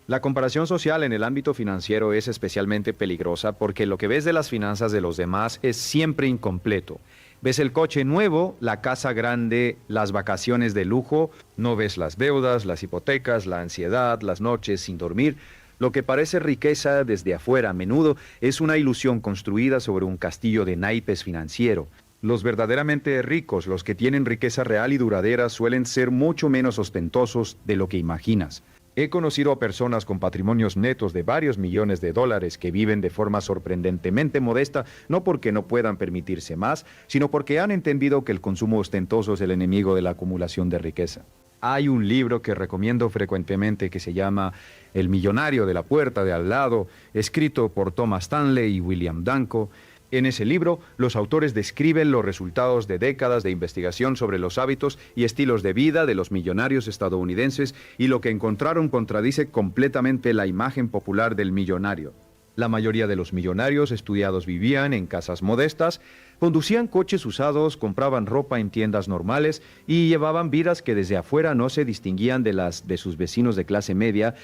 La comparación social en el ámbito financiero es especialmente peligrosa porque lo que ves de las finanzas de los demás es siempre incompleto. Ves el coche nuevo, la casa grande, las vacaciones de lujo, no ves las deudas, las hipotecas, la ansiedad, las noches sin dormir. Lo que parece riqueza desde afuera a menudo es una ilusión construida sobre un castillo de naipes financiero. Los verdaderamente ricos, los que tienen riqueza real y duradera, suelen ser mucho menos ostentosos de lo que imaginas. He conocido a personas con patrimonios netos de varios millones de dólares que viven de forma sorprendentemente modesta, no porque no puedan permitirse más, sino porque han entendido que el consumo ostentoso es el enemigo de la acumulación de riqueza. Hay un libro que recomiendo frecuentemente que se llama El millonario de la puerta de al lado, escrito por Thomas Stanley y William Danko. En ese libro, los autores describen los resultados de décadas de investigación sobre los hábitos y estilos de vida de los millonarios estadounidenses, y lo que encontraron contradice completamente la imagen popular del millonario. La mayoría de los millonarios estudiados vivían en casas modestas, conducían coches usados, compraban ropa en tiendas normales y llevaban vidas que desde afuera no se distinguían de las de sus vecinos de clase media.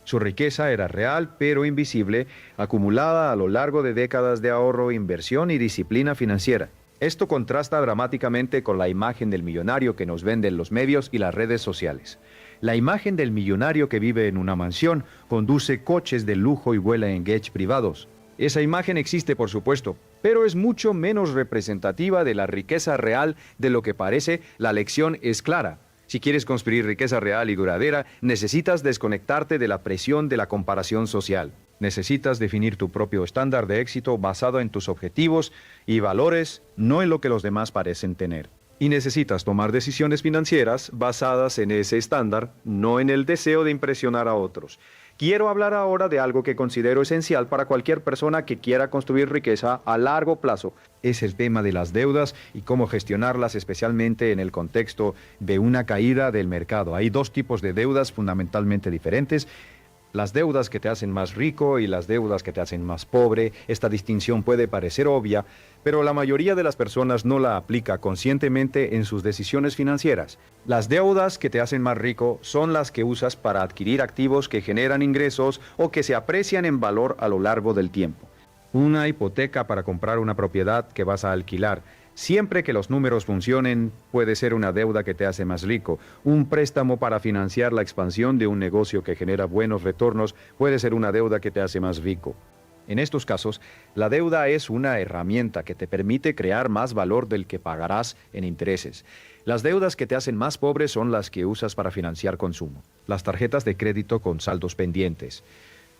Su riqueza era real, pero invisible, acumulada a lo largo de décadas de ahorro, inversión y disciplina financiera. Esto contrasta dramáticamente con la imagen del millonario que nos venden los medios y las redes sociales. La imagen del millonario que vive en una mansión, conduce coches de lujo y vuela en jets privados. Esa imagen existe, por supuesto, pero es mucho menos representativa de la riqueza real de lo que parece. La lección es clara. Si quieres construir riqueza real y duradera, necesitas desconectarte de la presión de la comparación social. Necesitas definir tu propio estándar de éxito basado en tus objetivos y valores, no en lo que los demás parecen tener. Y necesitas tomar decisiones financieras basadas en ese estándar, no en el deseo de impresionar a otros. Quiero hablar ahora de algo que considero esencial para cualquier persona que quiera construir riqueza a largo plazo. Es el tema de las deudas y cómo gestionarlas, especialmente en el contexto de una caída del mercado. Hay dos tipos de deudas fundamentalmente diferentes: las deudas que te hacen más rico y las deudas que te hacen más pobre. Esta distinción puede parecer obvia, pero la mayoría de las personas no la aplica conscientemente en sus decisiones financieras. Las deudas que te hacen más rico son las que usas para adquirir activos que generan ingresos o que se aprecian en valor a lo largo del tiempo. Una hipoteca para comprar una propiedad que vas a alquilar. Siempre que los números funcionen, puede ser una deuda que te hace más rico. Un préstamo para financiar la expansión de un negocio que genera buenos retornos puede ser una deuda que te hace más rico. En estos casos, la deuda es una herramienta que te permite crear más valor del que pagarás en intereses. Las deudas que te hacen más pobre son las que usas para financiar consumo. Las tarjetas de crédito con saldos pendientes.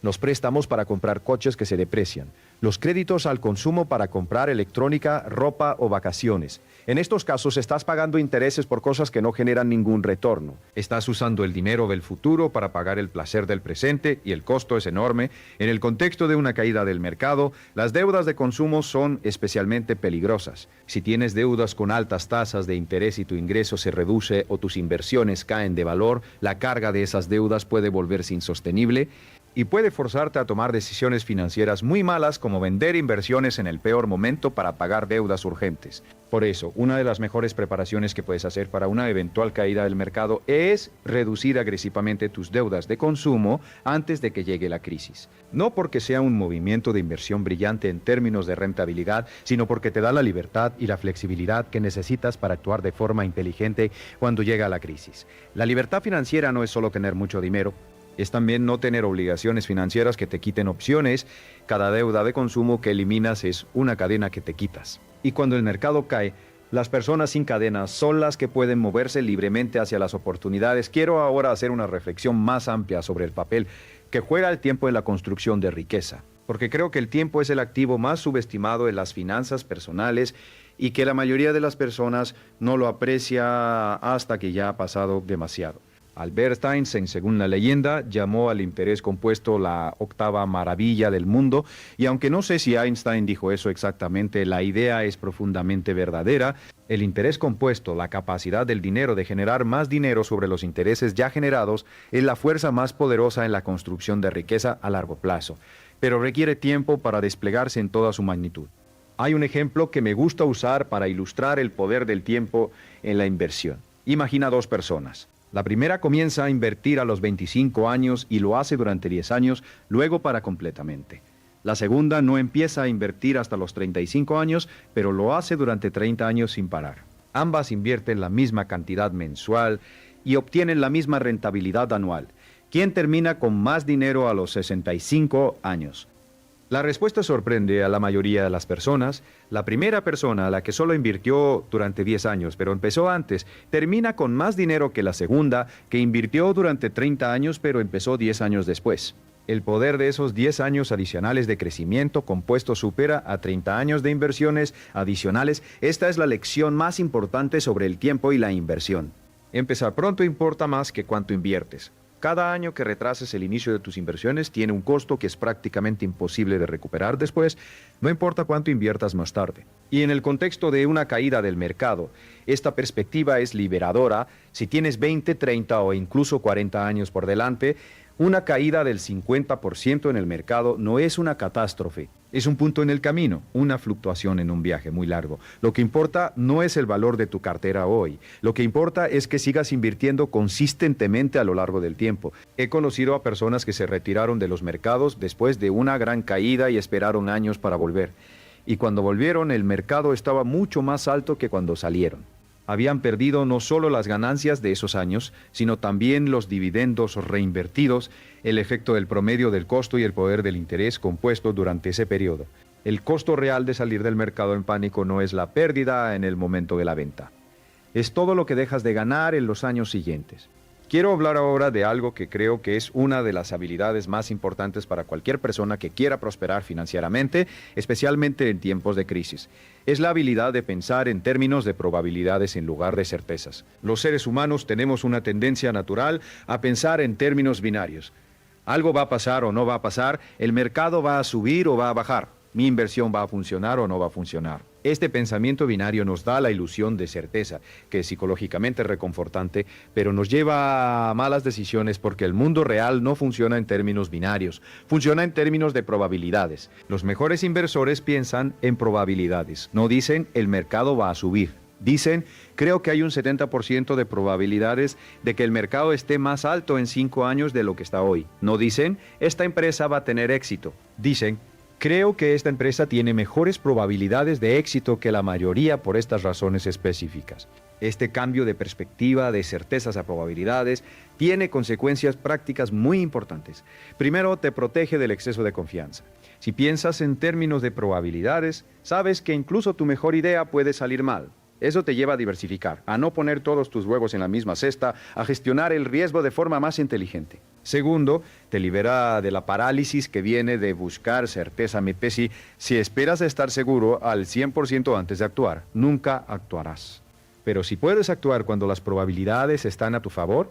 Los préstamos para comprar coches que se deprecian. Los créditos al consumo para comprar electrónica, ropa o vacaciones. En estos casos estás pagando intereses por cosas que no generan ningún retorno. Estás usando el dinero del futuro para pagar el placer del presente y el costo es enorme. En el contexto de una caída del mercado, las deudas de consumo son especialmente peligrosas. Si tienes deudas con altas tasas de interés y tu ingreso se reduce o tus inversiones caen de valor, la carga de esas deudas puede volverse insostenible y puede forzarte a tomar decisiones financieras muy malas, como vender inversiones en el peor momento para pagar deudas urgentes. Por eso, una de las mejores preparaciones que puedes hacer para una eventual caída del mercado es reducir agresivamente tus deudas de consumo antes de que llegue la crisis. No porque sea un movimiento de inversión brillante en términos de rentabilidad, sino porque te da la libertad y la flexibilidad que necesitas para actuar de forma inteligente cuando llega la crisis. La libertad financiera no es solo tener mucho dinero, es también no tener obligaciones financieras que te quiten opciones. Cada deuda de consumo que eliminas es una cadena que te quitas. Y cuando el mercado cae, Las personas sin cadenas son las que pueden moverse libremente hacia las oportunidades. Quiero ahora hacer una reflexión más amplia sobre el papel que juega el tiempo en la construcción de riqueza, porque creo que el tiempo es el activo más subestimado en las finanzas personales y que la mayoría de las personas no lo aprecia hasta que ya ha pasado demasiado. Albert Einstein, según la leyenda, llamó al interés compuesto la octava maravilla del mundo, y aunque no sé si Einstein dijo eso exactamente, la idea es profundamente verdadera. El interés compuesto, la capacidad del dinero de generar más dinero sobre los intereses ya generados, es la fuerza más poderosa en la construcción de riqueza a largo plazo, pero requiere tiempo para desplegarse en toda su magnitud. Hay un ejemplo que me gusta usar para ilustrar el poder del tiempo en la inversión. Imagina dos personas. La primera comienza a invertir a los 25 años y lo hace durante 10 años, luego para completamente. La segunda no empieza a invertir hasta los 35 años, pero lo hace durante 30 años sin parar. Ambas invierten la misma cantidad mensual y obtienen la misma rentabilidad anual. ¿Quién termina con más dinero a los 65 años? La respuesta sorprende a la mayoría de las personas. La primera persona, la que solo invirtió durante 10 años, pero empezó antes, termina con más dinero que la segunda, que invirtió durante 30 años, pero empezó 10 años después. El poder de esos 10 años adicionales de crecimiento compuesto supera a 30 años de inversiones adicionales. Esta es la lección más importante sobre el tiempo y la inversión. Empezar pronto importa más que cuánto inviertes. Cada año que retrases el inicio de tus inversiones tiene un costo que es prácticamente imposible de recuperar después, no importa cuánto inviertas más tarde. Y en el contexto de una caída del mercado, esta perspectiva es liberadora. Si tienes 20, 30 o incluso 40 años por delante, una caída del 50% en el mercado no es una catástrofe, es un punto en el camino, una fluctuación en un viaje muy largo. Lo que importa no es el valor de tu cartera hoy, lo que importa es que sigas invirtiendo consistentemente a lo largo del tiempo. He conocido a personas que se retiraron de los mercados después de una gran caída y esperaron años para volver. Y cuando volvieron, el mercado estaba mucho más alto que cuando salieron. Habían perdido no solo las ganancias de esos años, sino también los dividendos reinvertidos, el efecto del promedio del costo y el poder del interés compuesto durante ese periodo. El costo real de salir del mercado en pánico no es la pérdida en el momento de la venta. Es todo lo que dejas de ganar en los años siguientes. Quiero hablar ahora de algo que creo que es una de las habilidades más importantes para cualquier persona que quiera prosperar financieramente, especialmente en tiempos de crisis. Es la habilidad de pensar en términos de probabilidades en lugar de certezas. Los seres humanos tenemos una tendencia natural a pensar en términos binarios. Algo va a pasar o no va a pasar, el mercado va a subir o va a bajar. Mi inversión va a funcionar o no va a funcionar. Este pensamiento binario nos da la ilusión de certeza, que es psicológicamente reconfortante, pero nos lleva a malas decisiones porque el mundo real no funciona en términos binarios, funciona en términos de probabilidades. Los mejores inversores piensan en probabilidades, no dicen el mercado va a subir. Dicen, creo que hay un 70% de probabilidades de que el mercado esté más alto en 5 años de lo que está hoy. No dicen, esta empresa va a tener éxito. Dicen, creo que esta empresa tiene mejores probabilidades de éxito que la mayoría por estas razones específicas. Este cambio de perspectiva, de certezas a probabilidades, tiene consecuencias prácticas muy importantes. Primero, te protege del exceso de confianza. Si piensas en términos de probabilidades, sabes que incluso tu mejor idea puede salir mal. Eso te lleva a diversificar, a no poner todos tus huevos en la misma cesta, a gestionar el riesgo de forma más inteligente. Segundo, te libera de la parálisis que viene de buscar certeza. Si esperas estar seguro al 100% antes de actuar, nunca actuarás. Pero si puedes actuar cuando las probabilidades están a tu favor,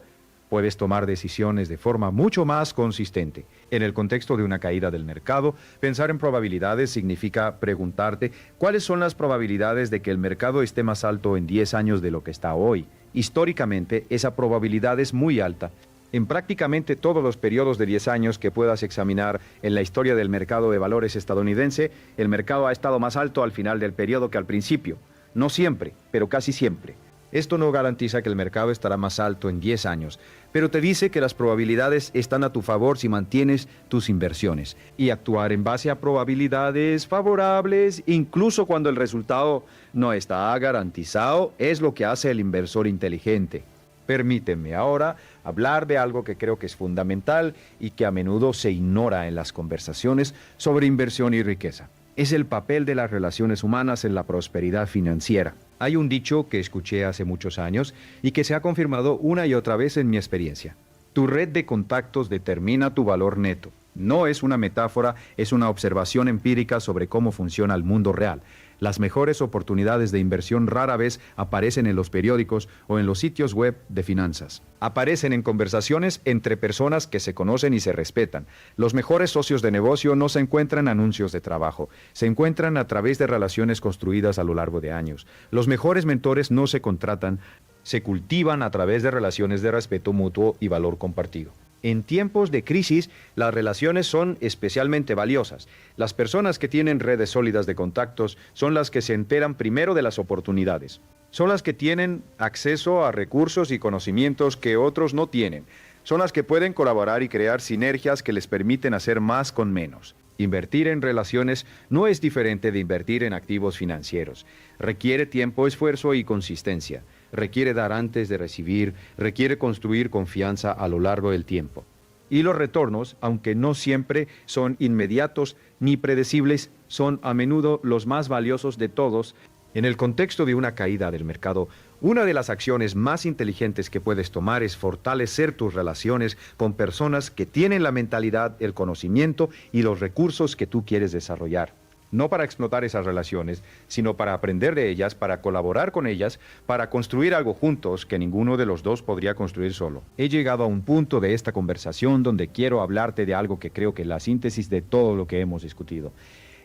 puedes tomar decisiones de forma mucho más consistente. En el contexto de una caída del mercado, pensar en probabilidades significa preguntarte cuáles son las probabilidades de que el mercado esté más alto en 10 años de lo que está hoy. Históricamente, esa probabilidad es muy alta. En prácticamente todos los periodos de 10 años que puedas examinar en la historia del mercado de valores estadounidense, el mercado ha estado más alto al final del periodo que al principio. No siempre, pero casi siempre. Esto no garantiza que el mercado estará más alto en 10 años, pero te dice que las probabilidades están a tu favor si mantienes tus inversiones. Y actuar en base a probabilidades favorables, incluso cuando el resultado no está garantizado, es lo que hace el inversor inteligente. Permíteme ahora hablar de algo que creo que es fundamental y que a menudo se ignora en las conversaciones sobre inversión y riqueza. Es el papel de las relaciones humanas en la prosperidad financiera. Hay un dicho que escuché hace muchos años y que se ha confirmado una y otra vez en mi experiencia. Tu red de contactos determina tu valor neto. No es una metáfora, es una observación empírica sobre cómo funciona el mundo real. Las mejores oportunidades de inversión rara vez aparecen en los periódicos o en los sitios web de finanzas. Aparecen en conversaciones entre personas que se conocen y se respetan. Los mejores socios de negocio no se encuentran en anuncios de trabajo, se encuentran a través de relaciones construidas a lo largo de años. Los mejores mentores no se contratan, se cultivan a través de relaciones de respeto mutuo y valor compartido. En tiempos de crisis, las relaciones son especialmente valiosas. Las personas que tienen redes sólidas de contactos son las que se enteran primero de las oportunidades. Son las que tienen acceso a recursos y conocimientos que otros no tienen. Son las que pueden colaborar y crear sinergias que les permiten hacer más con menos. Invertir en relaciones no es diferente de invertir en activos financieros. Requiere tiempo, esfuerzo y consistencia. Requiere dar antes de recibir, requiere construir confianza a lo largo del tiempo. Y los retornos, aunque no siempre son inmediatos ni predecibles, son a menudo los más valiosos de todos. En el contexto de una caída del mercado, una de las acciones más inteligentes que puedes tomar es fortalecer tus relaciones con personas que tienen la mentalidad, el conocimiento y los recursos que tú quieres desarrollar. No para explotar esas relaciones, sino para aprender de ellas, para colaborar con ellas, para construir algo juntos que ninguno de los dos podría construir solo. He llegado a un punto de esta conversación donde quiero hablarte de algo que creo que es la síntesis de todo lo que hemos discutido.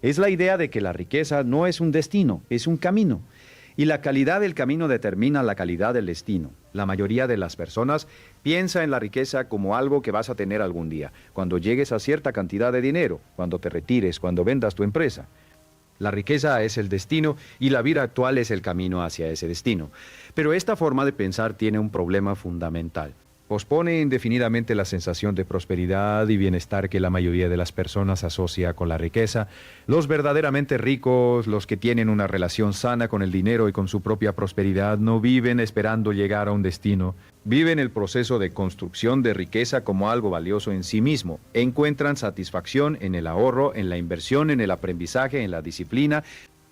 Es la idea de que la riqueza no es un destino, es un camino. Y la calidad del camino determina la calidad del destino. La mayoría de las personas piensa en la riqueza como algo que vas a tener algún día, cuando llegues a cierta cantidad de dinero, cuando te retires, cuando vendas tu empresa. La riqueza es el destino y la vida actual es el camino hacia ese destino. Pero esta forma de pensar tiene un problema fundamental. Pospone indefinidamente la sensación de prosperidad y bienestar que la mayoría de las personas asocia con la riqueza. Los verdaderamente ricos, los que tienen una relación sana con el dinero y con su propia prosperidad, no viven esperando llegar a un destino. Viven el proceso de construcción de riqueza como algo valioso en sí mismo. Encuentran satisfacción en el ahorro, en la inversión, en el aprendizaje, en la disciplina.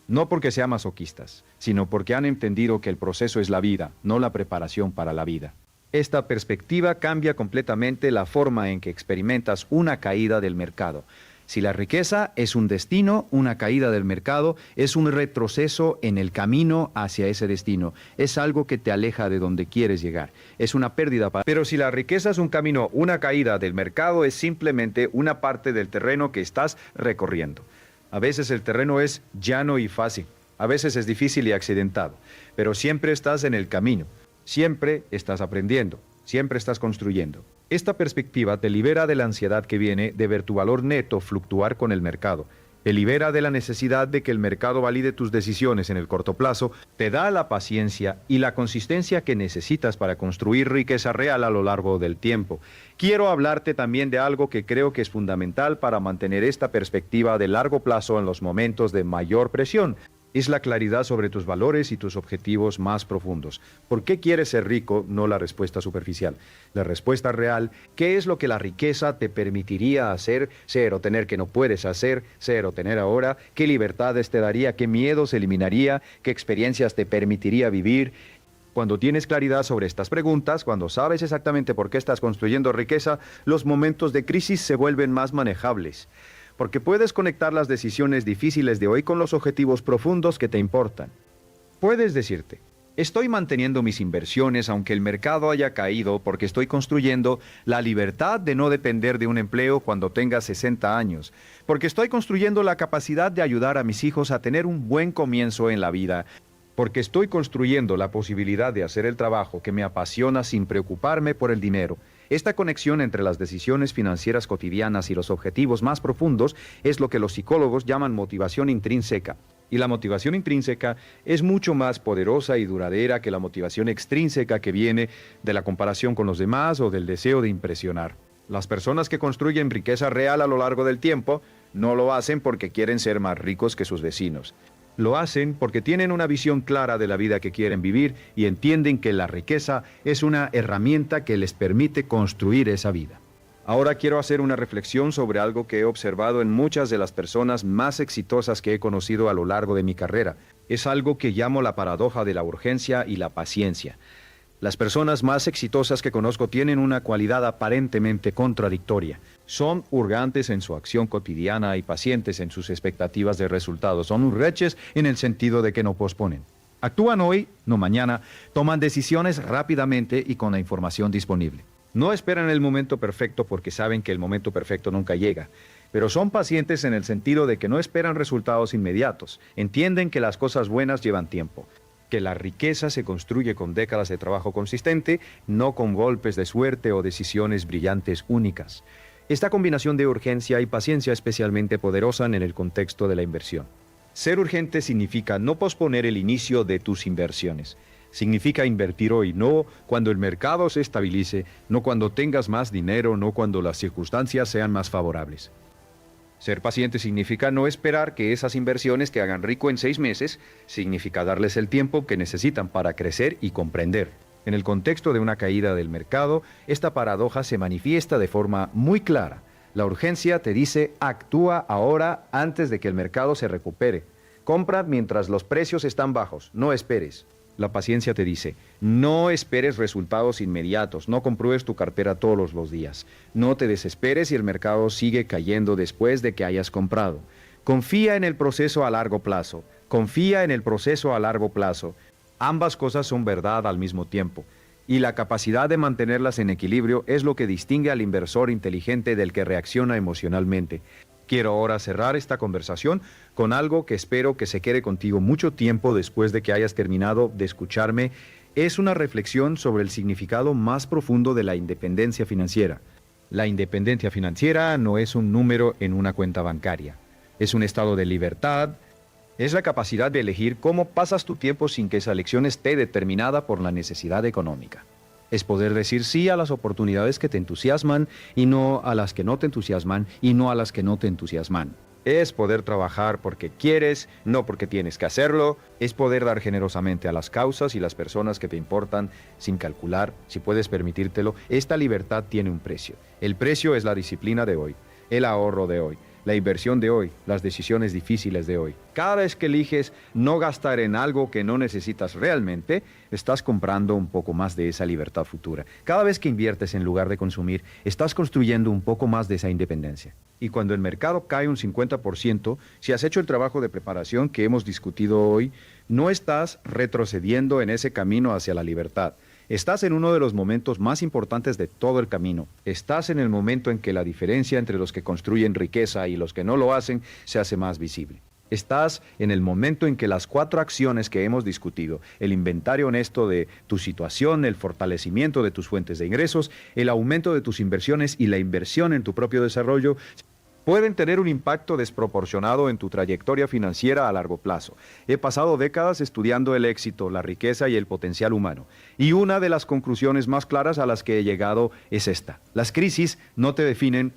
No porque sean masoquistas, sino porque han entendido que el proceso es la vida, no la preparación para la vida. Esta perspectiva cambia completamente la forma en que experimentas una caída del mercado. Si la riqueza es un destino, una caída del mercado es un retroceso en el camino hacia ese destino. Es algo que te aleja de donde quieres llegar. Es una pérdida. Pero si la riqueza es un camino, una caída del mercado es simplemente una parte del terreno que estás recorriendo. A veces el terreno es llano y fácil. A veces es difícil y accidentado. Pero siempre estás en el camino. Siempre estás aprendiendo, siempre estás construyendo. Esta perspectiva te libera de la ansiedad que viene de ver tu valor neto fluctuar con el mercado. Te libera de la necesidad de que el mercado valide tus decisiones en el corto plazo, te da la paciencia y la consistencia que necesitas para construir riqueza real a lo largo del tiempo. Quiero hablarte también de algo que creo que es fundamental para mantener esta perspectiva de largo plazo en los momentos de mayor presión. Es la claridad sobre tus valores y tus objetivos más profundos. ¿Por qué quieres ser rico? No la respuesta superficial. La respuesta real, ¿qué es lo que la riqueza te permitiría hacer, ser o tener que no puedes hacer, ser o tener ahora? ¿Qué libertades te daría? ¿Qué miedos eliminaría? ¿Qué experiencias te permitiría vivir? Cuando tienes claridad sobre estas preguntas, cuando sabes exactamente por qué estás construyendo riqueza, los momentos de crisis se vuelven más manejables. Porque puedes conectar las decisiones difíciles de hoy con los objetivos profundos que te importan. Puedes decirte, estoy manteniendo mis inversiones aunque el mercado haya caído porque estoy construyendo la libertad de no depender de un empleo cuando tenga 60 años, porque estoy construyendo la capacidad de ayudar a mis hijos a tener un buen comienzo en la vida, porque estoy construyendo la posibilidad de hacer el trabajo que me apasiona sin preocuparme por el dinero. Esta conexión entre las decisiones financieras cotidianas y los objetivos más profundos es lo que los psicólogos llaman motivación intrínseca. Y la motivación intrínseca es mucho más poderosa y duradera que la motivación extrínseca que viene de la comparación con los demás o del deseo de impresionar. Las personas que construyen riqueza real a lo largo del tiempo no lo hacen porque quieren ser más ricos que sus vecinos. Lo hacen porque tienen una visión clara de la vida que quieren vivir y entienden que la riqueza es una herramienta que les permite construir esa vida. Ahora quiero hacer una reflexión sobre algo que he observado en muchas de las personas más exitosas que he conocido a lo largo de mi carrera. Es algo que llamo la paradoja de la urgencia y la paciencia. Las personas más exitosas que conozco tienen una cualidad aparentemente contradictoria. Son urgentes en su acción cotidiana y pacientes en sus expectativas de resultados. Son urgeches en el sentido de que no posponen. Actúan hoy, no mañana, toman decisiones rápidamente y con la información disponible. No esperan el momento perfecto porque saben que el momento perfecto nunca llega. Pero son pacientes en el sentido de que no esperan resultados inmediatos. Entienden que las cosas buenas llevan tiempo, que la riqueza se construye con décadas de trabajo consistente, no con golpes de suerte o decisiones brillantes únicas. Esta combinación de urgencia y paciencia es especialmente poderosa en el contexto de la inversión. Ser urgente significa no posponer el inicio de tus inversiones. Significa invertir hoy, no cuando el mercado se estabilice, no cuando tengas más dinero, no cuando las circunstancias sean más favorables. Ser paciente significa no esperar que esas inversiones te hagan rico en 6 meses, significa darles el tiempo que necesitan para crecer y comprender. En el contexto de una caída del mercado, esta paradoja se manifiesta de forma muy clara. La urgencia te dice, actúa ahora antes de que el mercado se recupere. Compra mientras los precios están bajos, no esperes. La paciencia te dice, no esperes resultados inmediatos, no compruebes tu cartera todos los días. No te desesperes si el mercado sigue cayendo después de que hayas comprado. Confía en el proceso a largo plazo, confía en el proceso a largo plazo. Ambas cosas son verdad al mismo tiempo. Y la capacidad de mantenerlas en equilibrio es lo que distingue al inversor inteligente del que reacciona emocionalmente. Quiero ahora cerrar esta conversación con algo que espero que se quede contigo mucho tiempo después de que hayas terminado de escucharme. Es una reflexión sobre el significado más profundo de la independencia financiera. La independencia financiera no es un número en una cuenta bancaria. Es un estado de libertad. Es la capacidad de elegir cómo pasas tu tiempo sin que esa elección esté determinada por la necesidad económica. Es poder decir sí a las oportunidades que te entusiasman y no a las que no te entusiasman y no a las que no te entusiasman. Es poder trabajar porque quieres, no porque tienes que hacerlo. Es poder dar generosamente a las causas y las personas que te importan sin calcular si puedes permitírtelo. Esta libertad tiene un precio. El precio es la disciplina de hoy, el ahorro de hoy, la inversión de hoy, las decisiones difíciles de hoy. Cada vez que eliges no gastar en algo que no necesitas realmente, estás comprando un poco más de esa libertad futura. Cada vez que inviertes en lugar de consumir, estás construyendo un poco más de esa independencia. Y cuando el mercado cae un 50%, si has hecho el trabajo de preparación que hemos discutido hoy, no estás retrocediendo en ese camino hacia la libertad. Estás en uno de los momentos más importantes de todo el camino. Estás en el momento en que la diferencia entre los que construyen riqueza y los que no lo hacen se hace más visible. Estás en el momento en que las 4 acciones que hemos discutido, el inventario honesto de tu situación, el fortalecimiento de tus fuentes de ingresos, el aumento de tus inversiones y la inversión en tu propio desarrollo, pueden tener un impacto desproporcionado en tu trayectoria financiera a largo plazo. He pasado décadas estudiando el éxito, la riqueza y el potencial humano. Y una de las conclusiones más claras a las que he llegado es esta. Las crisis no te definen,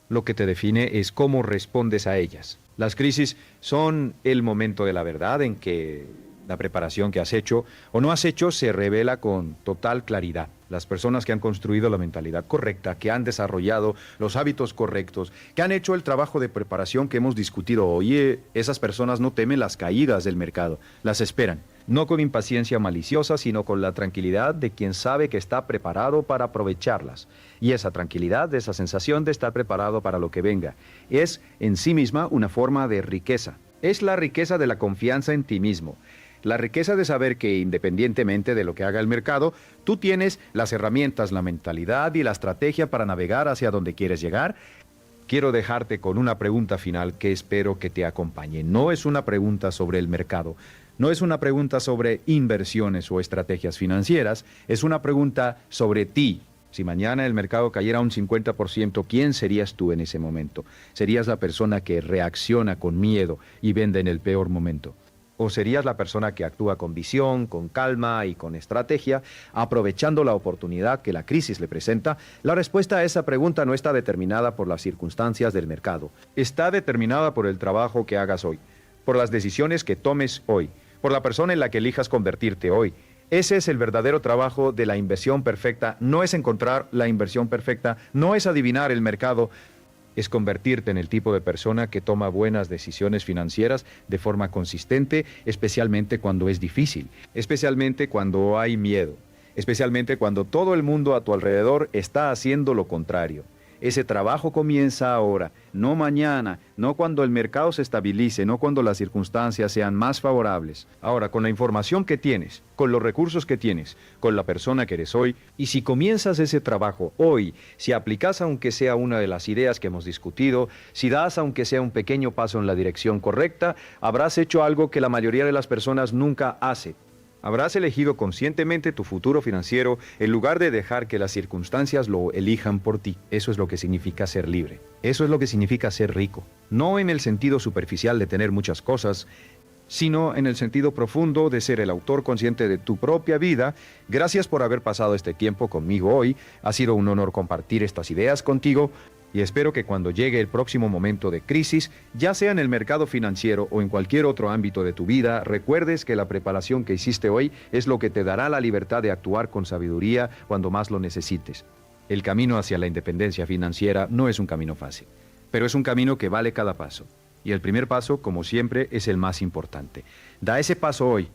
lo que te define es cómo respondes a ellas. Las crisis son el momento de la verdad en que la preparación que has hecho o no has hecho se revela con total claridad. Las personas que han construido la mentalidad correcta, que han desarrollado los hábitos correctos, que han hecho el trabajo de preparación que hemos discutido hoy, esas personas no temen las caídas del mercado, las esperan. No con impaciencia maliciosa, sino con la tranquilidad de quien sabe que está preparado para aprovecharlas. Y esa tranquilidad, esa sensación de estar preparado para lo que venga, es en sí misma una forma de riqueza. Es la riqueza de la confianza en ti mismo. La riqueza de saber que independientemente de lo que haga el mercado, tú tienes las herramientas, la mentalidad y la estrategia para navegar hacia donde quieres llegar. Quiero dejarte con una pregunta final que espero que te acompañe. No es una pregunta sobre el mercado, no es una pregunta sobre inversiones o estrategias financieras, es una pregunta sobre ti. Si mañana el mercado cayera un 50%, ¿quién serías tú en ese momento? ¿Serías la persona que reacciona con miedo y vende en el peor momento? ¿O serías la persona que actúa con visión, con calma y con estrategia, aprovechando la oportunidad que la crisis le presenta? La respuesta a esa pregunta no está determinada por las circunstancias del mercado. Está determinada por el trabajo que hagas hoy, por las decisiones que tomes hoy, por la persona en la que elijas convertirte hoy. Ese es el verdadero trabajo de la inversión perfecta. No es encontrar la inversión perfecta, no es adivinar el mercado. es convertirte en el tipo de persona que toma buenas decisiones financieras de forma consistente, especialmente cuando es difícil, especialmente cuando hay miedo, especialmente cuando todo el mundo a tu alrededor está haciendo lo contrario. Ese trabajo comienza ahora, no mañana, no cuando el mercado se estabilice, no cuando las circunstancias sean más favorables. Ahora, con la información que tienes, con los recursos que tienes, con la persona que eres hoy, y si comienzas ese trabajo hoy, si aplicas aunque sea una de las ideas que hemos discutido, si das aunque sea un pequeño paso en la dirección correcta, habrás hecho algo que la mayoría de las personas nunca hace. Habrás elegido conscientemente tu futuro financiero en lugar de dejar que las circunstancias lo elijan por ti. Eso es lo que significa ser libre. Eso es lo que significa ser rico. No en el sentido superficial de tener muchas cosas, sino en el sentido profundo de ser el autor consciente de tu propia vida. Gracias por haber pasado este tiempo conmigo hoy. Ha sido un honor compartir estas ideas contigo. Y espero que cuando llegue el próximo momento de crisis, ya sea en el mercado financiero o en cualquier otro ámbito de tu vida, recuerdes que la preparación que hiciste hoy es lo que te dará la libertad de actuar con sabiduría cuando más lo necesites. El camino hacia la independencia financiera no es un camino fácil, pero es un camino que vale cada paso. Y el primer paso, como siempre, es el más importante. Da ese paso hoy